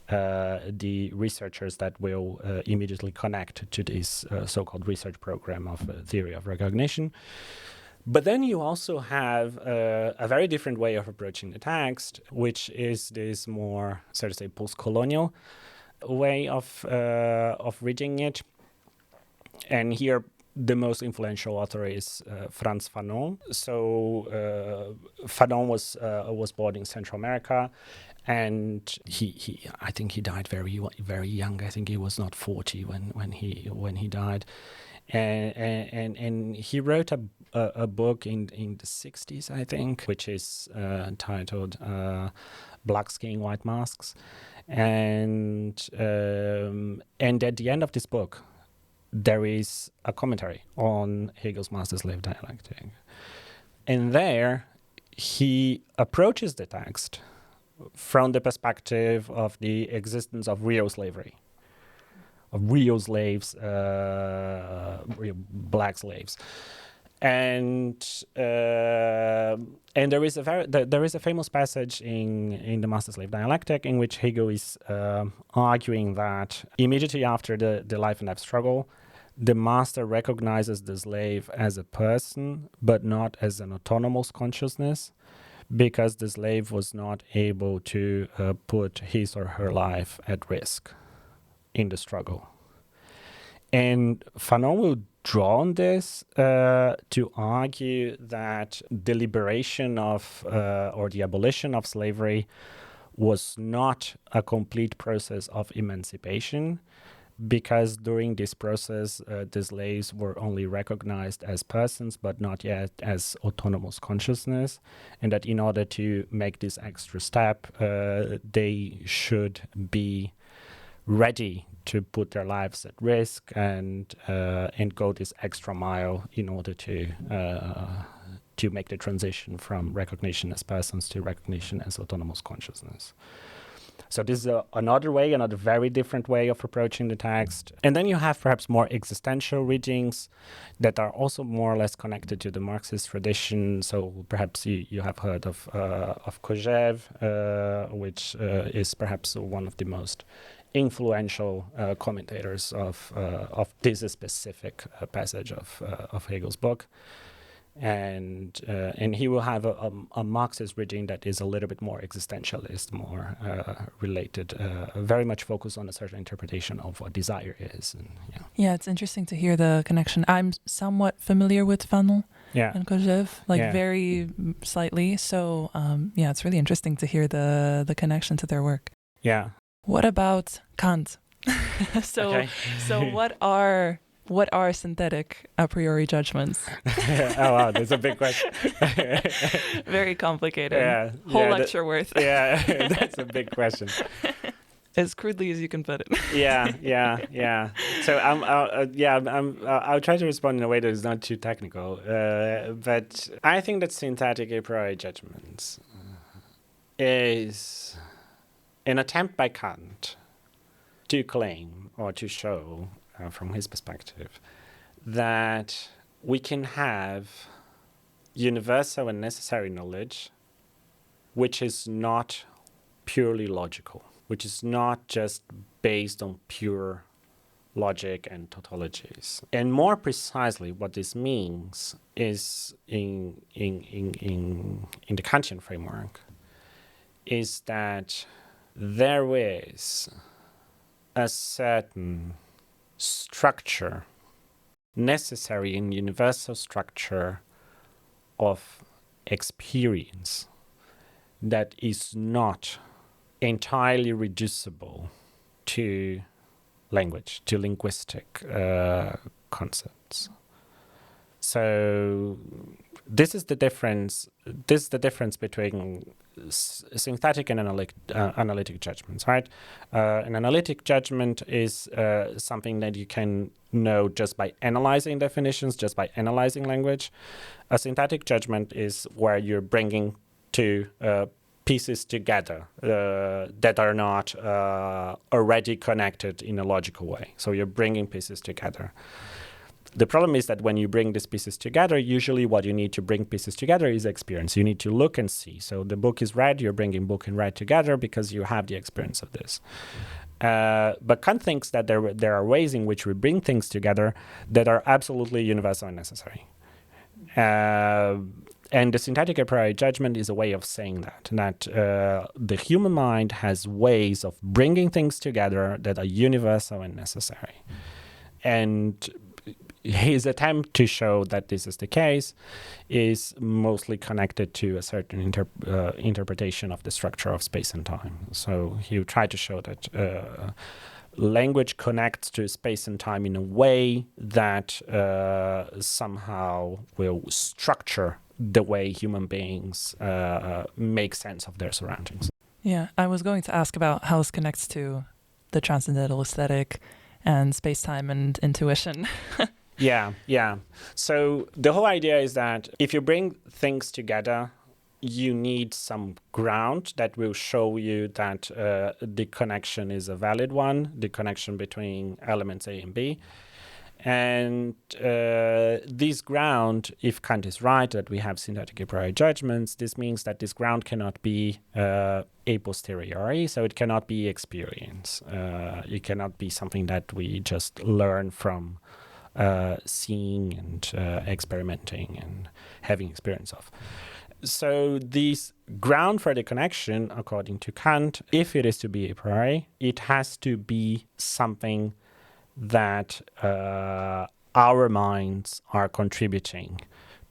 the researchers that will immediately connect to this so-called research program of theory of recognition. But then you also have a very different way of approaching the text, which is this more, so to say, post-colonial way of reading it. And here, the most influential author is Frantz Fanon. So Fanon was born in Central America, and he I think he died very young. I think he was not 40 when he died. And he wrote a book in the 60s, I think, which is titled Black Skin, White Masks. And at the end of this book, there is a commentary on Hegel's master-slave dialectic. And there, he approaches the text from the perspective of the existence of real slavery, of real slaves, real black slaves. And there is a famous passage in the master-slave dialectic in which Hegel is arguing that immediately after the life and death struggle, the master recognizes the slave as a person, but not as an autonomous consciousness, because the slave was not able to put his or her life at risk in the struggle. And Fanon will draw on this to argue that the liberation of or the abolition of slavery was not a complete process of emancipation, because during this process, the slaves were only recognized as persons, but not yet as autonomous consciousness, and that in order to make this extra step, they should be ready to put their lives at risk and go this extra mile in order to to make the transition from recognition as persons to recognition as autonomous consciousness. So this is another very different way of approaching the text. And then you have perhaps more existential readings that are also more or less connected to the Marxist tradition. So perhaps you have heard of Kojève, which is perhaps one of the most influential commentators of this specific passage of Hegel's book. And he will have a Marxist reading that is a little bit more existentialist, more related, very much focused on a certain interpretation of what desire is. And, yeah, it's interesting to hear the connection. I'm somewhat familiar with Fanon and Kojève, very slightly. So yeah, it's really interesting to hear the connection to their work. Yeah. What about Kant? So what are synthetic a priori judgments? Oh, wow, that's a big question. Very complicated. Yeah, Whole lecture worth. Yeah, that's a big question. As crudely as you can put it. Yeah. So I'll try to respond in a way that is not too technical. But I think that synthetic a priori judgments is an attempt by Kant to claim or to show, from his perspective, that we can have universal and necessary knowledge which is not purely logical, which is not just based on pure logic and tautologies. And more precisely, what this means is in the Kantian framework is that there is a certain structure, necessary and universal structure of experience that is not entirely reducible to language, to linguistic concepts. So this is the difference. This is the difference between synthetic and analytic judgments, right? An analytic judgment is something that you can know just by analyzing definitions, just by analyzing language. A synthetic judgment is where you're bringing two pieces together that are not already connected in a logical way. So you're bringing pieces together. The problem is that when you bring these pieces together, usually what you need to bring pieces together is experience. You need to look and see. So the book is read, you're bringing book and read together because you have the experience of this. But Kant thinks that there are ways in which we bring things together that are absolutely universal and necessary. And the synthetic a priori judgment is a way of saying that the human mind has ways of bringing things together that are universal and necessary. And his attempt to show that this is the case is mostly connected to a certain interpretation of the structure of space and time. So he tried to show that language connects to space and time in a way that somehow will structure the way human beings make sense of their surroundings. Yeah, I was going to ask about how this connects to the transcendental aesthetic and space-time and intuition. Yeah. So the whole idea is that if you bring things together, you need some ground that will show you that the connection is a valid one, the connection between elements A and B. And this ground, if Kant is right, that we have synthetic a priori judgments, this means that this ground cannot be a posteriori, so it cannot be experience. It cannot be something that we just learn from seeing and experimenting and having experience of. So this ground for the connection, according to Kant, if it is to be a priori, it has to be something that our minds are contributing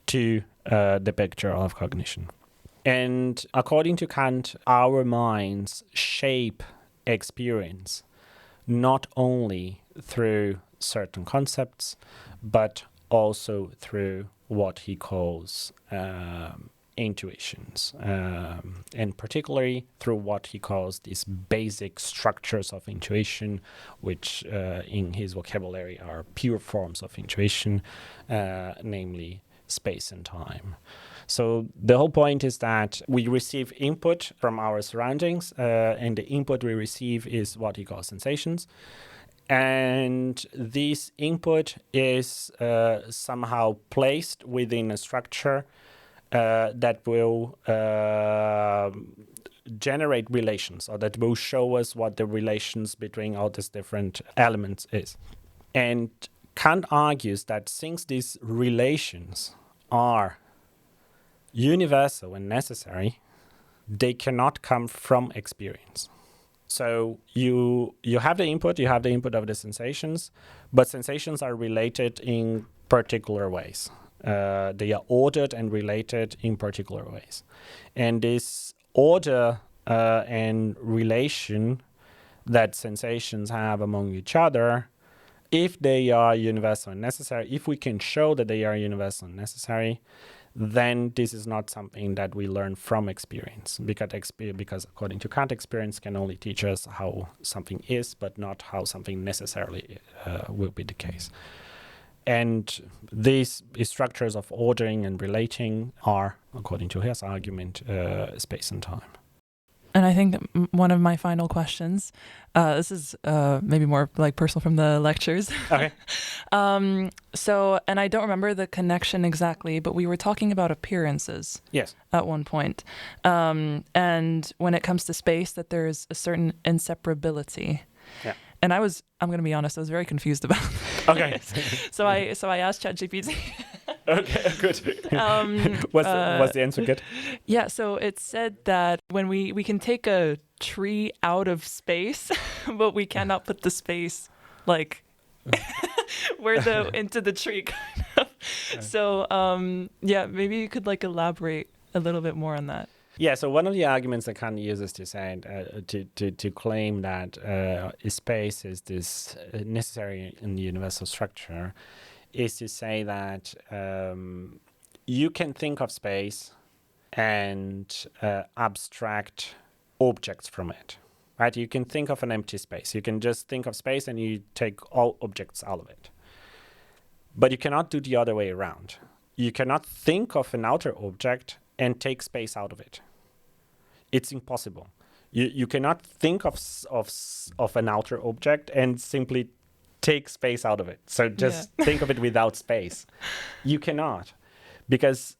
to the picture of cognition. And according to Kant, our minds shape experience not only through certain concepts, but also through what he calls intuitions, and particularly through what he calls these basic structures of intuition, which in his vocabulary are pure forms of intuition, namely space and time. So the whole point is that we receive input from our surroundings, and the input we receive is what he calls sensations. And this input is somehow placed within a structure that will generate relations, or that will show us what the relations between all these different elements is. And Kant argues that since these relations are universal and necessary, they cannot come from experience. So you have the input of the sensations, but sensations are related in particular ways. They are ordered and related in particular ways. And this order and relation that sensations have among each other, if they are universal and necessary, if we can show that they are universal and necessary, then this is not something that we learn from experience, because according to Kant, experience can only teach us how something is, but not how something necessarily will be the case. And these structures of ordering and relating are, according to his argument, space and time. And I think one of my final questions, this is maybe more like personal from the lectures. Okay. So, and I don't remember the connection exactly, but we were talking about appearances. Yes. At one point. And when it comes to space, that there's a certain inseparability. Yeah. And I'm going to be honest, I was very confused about that. Okay. So I asked ChatGPT. Okay, good. Was the answer good? Yeah, so it said that when we can take a tree out of space, but we cannot put the space like into the tree kind of. So yeah, maybe you could like elaborate a little bit more on that. Yeah, so one of the arguments that Kant uses to say to claim that space is this necessary and universal structure is to say that you can think of space and abstract objects from it, right? You can think of an empty space. You can just think of space and you take all objects out of it. But you cannot do the other way around. You cannot think of an outer object and take space out of it. It's impossible. You cannot think of an outer object and simply take space out of it. So just think of it without space. You cannot. Because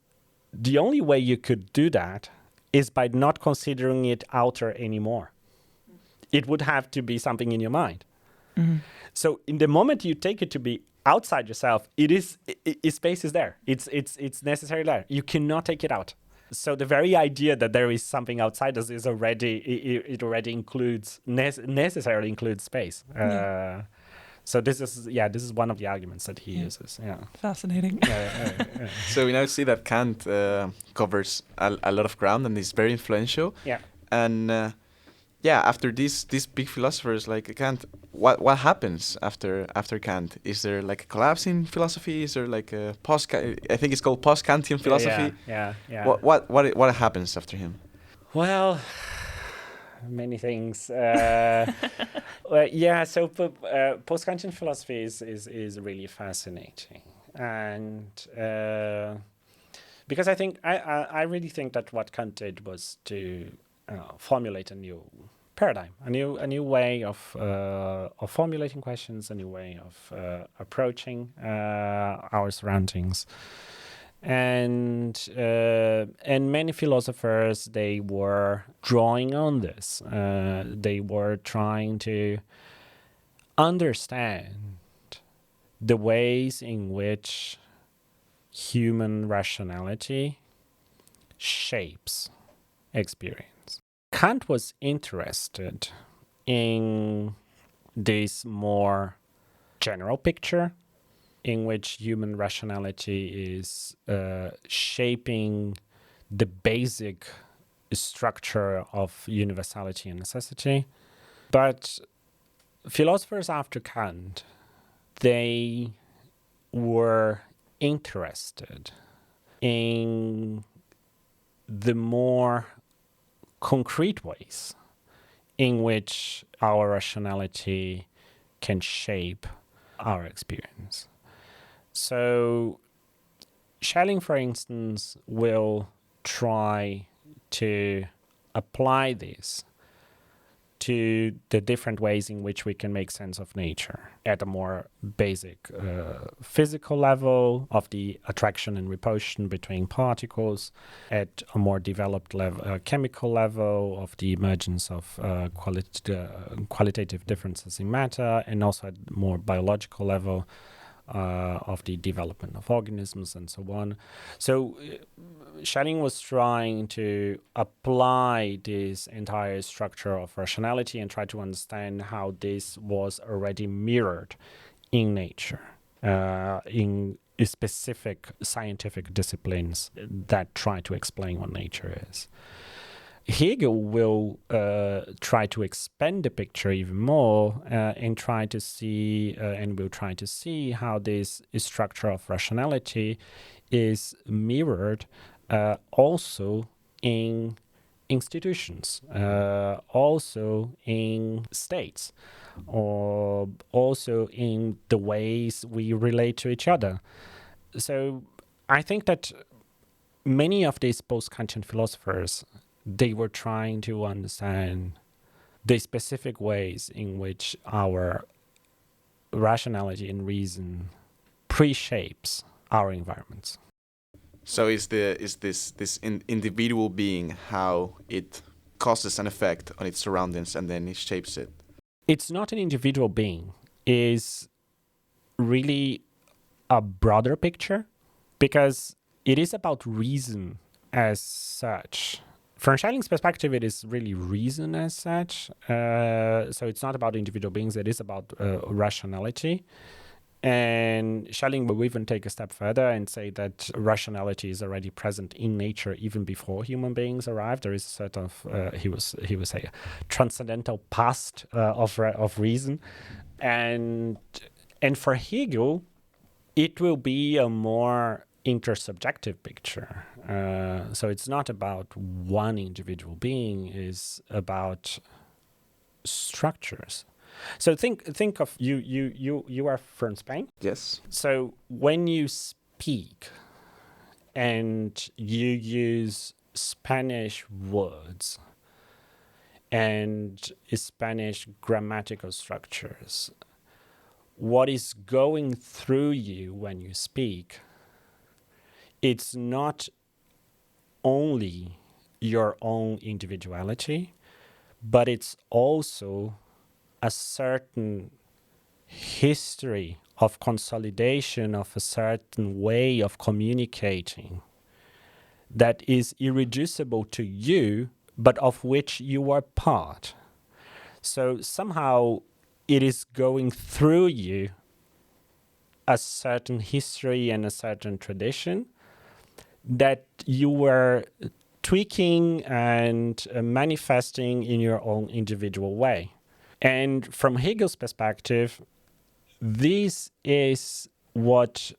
the only way you could do that is by not considering it outer anymore. It would have to be something in your mind. Mm-hmm. So in the moment you take it to be outside yourself, space is there. It's necessarily there. You cannot take it out. So the very idea that there is something outside us is already includes necessarily includes space. So this is one of the arguments that he uses. Yeah, fascinating. So we now see that Kant covers a lot of ground and is very influential. Yeah, and after these big philosophers like Kant, what happens after Kant? Is there like a collapse in philosophy? Is there like a I think it's called post-Kantian philosophy. Yeah. What happens after him? Well, many things. So post-Kantian philosophy is really fascinating, and because I really think that what Kant did was to formulate a new paradigm, a new way of formulating questions, a new way of approaching our surroundings. And many philosophers, they were drawing on this. They were trying to understand the ways in which human rationality shapes experience. Kant was interested in this more general picture in which human rationality is shaping the basic structure of universality and necessity. But philosophers after Kant, they were interested in the more concrete ways in which our rationality can shape our experience. So Schelling, for instance, will try to apply this to the different ways in which we can make sense of nature at a more basic physical level of the attraction and repulsion between particles, at a more developed level, chemical level of the emergence of qualitative differences in matter, and also at more biological level of the development of organisms and so on. So Schelling was trying to apply this entire structure of rationality and try to understand how this was already mirrored in nature, in specific scientific disciplines that try to explain what nature is. Hegel will try to expand the picture even more and try to see, and will try to see how this structure of rationality is mirrored also in institutions, also in states, or also in the ways we relate to each other. So I think that many of these post-Kantian philosophers, they were trying to understand the specific ways in which our rationality and reason pre-shapes our environments. So is this individual being, how it causes an effect on its surroundings and then it shapes it? It's not an individual being. It's really a broader picture, because it is about reason as such. From Schelling's perspective, it is really reason as such. So it's not about individual beings, it is about rationality. And Schelling will even take a step further and say that rationality is already present in nature even before human beings arrive. There is a sort of, he would say, a transcendental past of reason. And for Hegel, it will be a more intersubjective picture. So it's not about one individual being, it's about structures. So think of you are from Spain? Yes. So when you speak and you use Spanish words and Spanish grammatical structures, what is going through you when you speak, it's not only your own individuality, but it's also a certain history of consolidation of a certain way of communicating that is irreducible to you, but of which you are part. So somehow it is going through you a certain history and a certain tradition that you were tweaking and manifesting in your own individual way. And from Hegel's perspective, this is what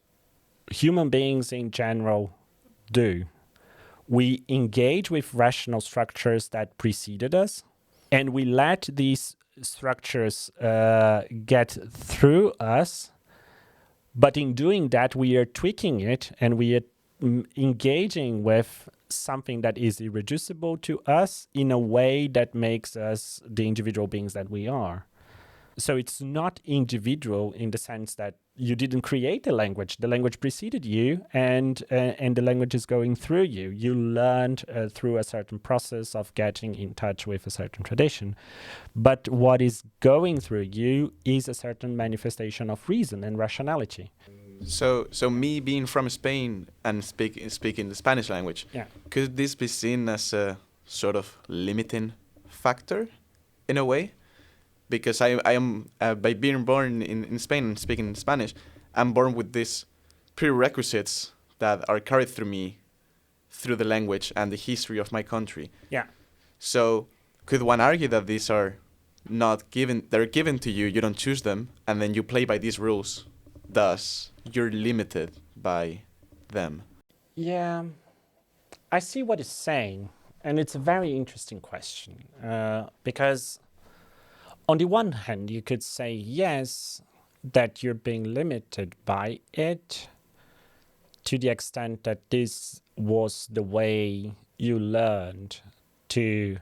human beings in general do. We engage with rational structures that preceded us, and we let these structures get through us. But in doing that, we are tweaking it, and we are engaging with something that is irreducible to us in a way that makes us the individual beings that we are. So it's not individual in the sense that you didn't create the language preceded you, and the language is going through you. You learned through a certain process of getting in touch with a certain tradition. But what is going through you is a certain manifestation of reason and rationality. So me being from Spain and speaking the Spanish language, could this be seen as a sort of limiting factor in a way? Because I am, by being born in Spain and speaking in Spanish, I'm born with these prerequisites that are carried through me, through the language and the history of my country. Yeah. So could one argue that these are not given, they're given to you, you don't choose them, and then you play by these rules, thus you're limited by them? Yeah, I see what it's saying, and it's a very interesting question, because on the one hand, you could say, yes, that you're being limited by it. to the extent that this was the way you learned to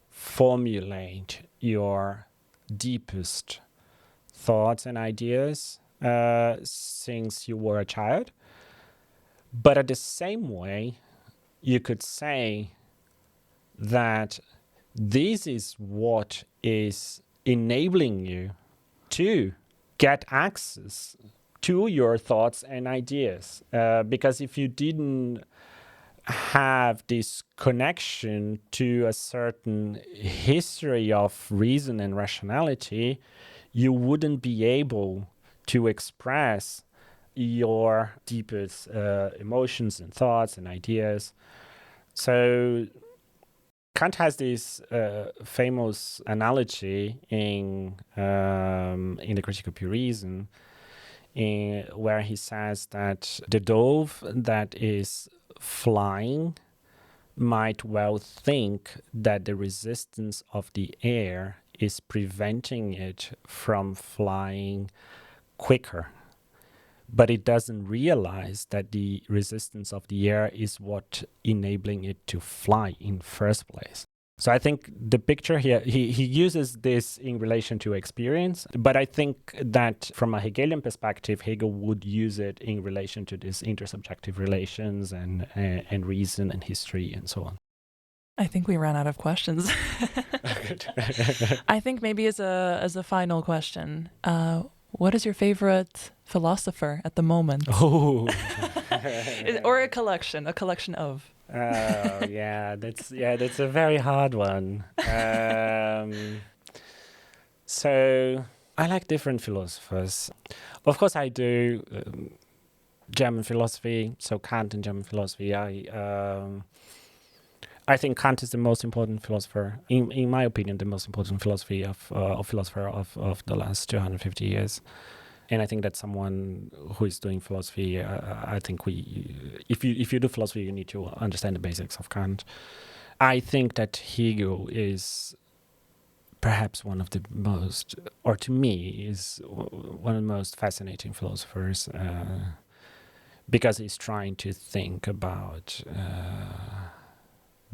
formulate your deepest thoughts and ideas since you were a child. But at the same way, you could say that this is what is enabling you to get access to your thoughts and ideas. Because if you didn't have this connection to a certain history of reason and rationality, you wouldn't be able to express your deepest emotions and thoughts and ideas. So Kant has this famous analogy in the Critique of Pure Reason, where he says that the dove that is flying might well think that the resistance of the air is preventing it from flying quicker. But it doesn't realize that the resistance of the air is what enabling it to fly in first place. So I think the picture here, he uses this in relation to experience, but I think that from a Hegelian perspective, Hegel would use it in relation to these intersubjective relations and reason and history and so on. I think we ran out of questions. I think maybe as a final question, what is your favorite philosopher at the moment? Oh, or a collection of. Oh yeah, that's a very hard one. So I like different philosophers. Of course, I do German philosophy. So Kant and German philosophy. I think Kant is the most important philosopher, in my opinion, the most important philosopher of the last 250 years. And I think that someone who is doing philosophy, I think if you do philosophy, you need to understand the basics of Kant. I think that Hegel is perhaps one of the most, or to me, is one of the most fascinating philosophers because he's trying to think about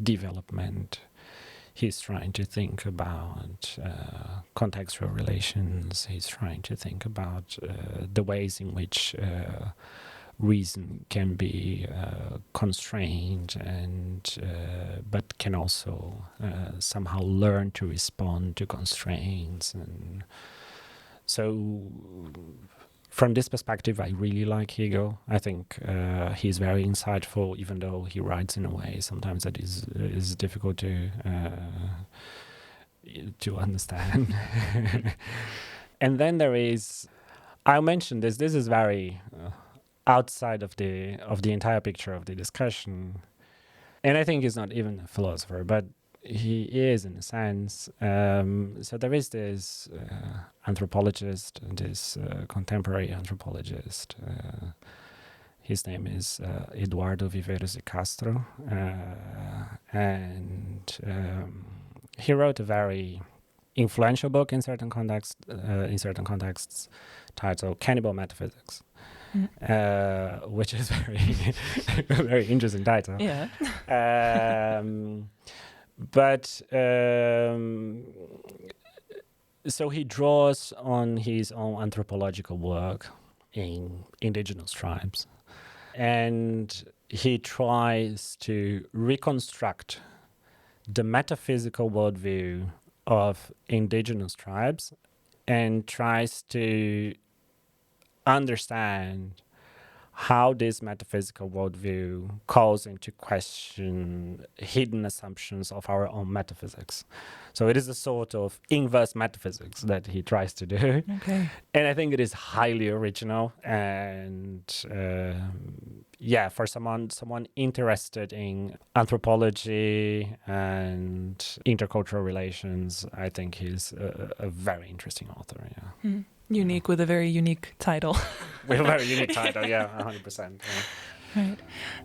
development. He's trying to think about contextual relations. He's trying to think about the ways in which reason can be constrained but can also somehow learn to respond to constraints. And so from this perspective, I really like Hegel. I think he's very insightful, even though he writes in a way sometimes that is difficult to understand. And then there is, I'll mention this. This is very outside of the entire picture of the discussion, and I think he's not even a philosopher, but he is in a sense. So there is this anthropologist, this contemporary anthropologist. His name is Eduardo Viveiros de Castro, and he wrote a very influential book in certain contexts, titled "Cannibal Metaphysics," which is very interesting title. Yeah. But so he draws on his own anthropological work in indigenous tribes, and he tries to reconstruct the metaphysical worldview of indigenous tribes and tries to understand how this metaphysical worldview calls into question hidden assumptions of our own metaphysics. So it is a sort of inverse metaphysics that he tries to do. Okay. And I think it is highly original. And for someone interested in anthropology and intercultural relations, I think he's a very interesting author. Yeah. Mm. Unique, with a very unique title. With a very unique title, 100%. Right.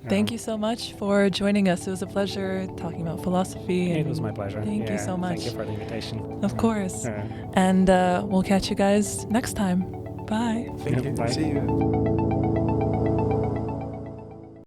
Thank you so much for joining us. It was a pleasure talking about philosophy. It was my pleasure. Thank you so much. Thank you for the invitation. Of course. And we'll catch you guys next time. Bye. Thank you. Bye. See you.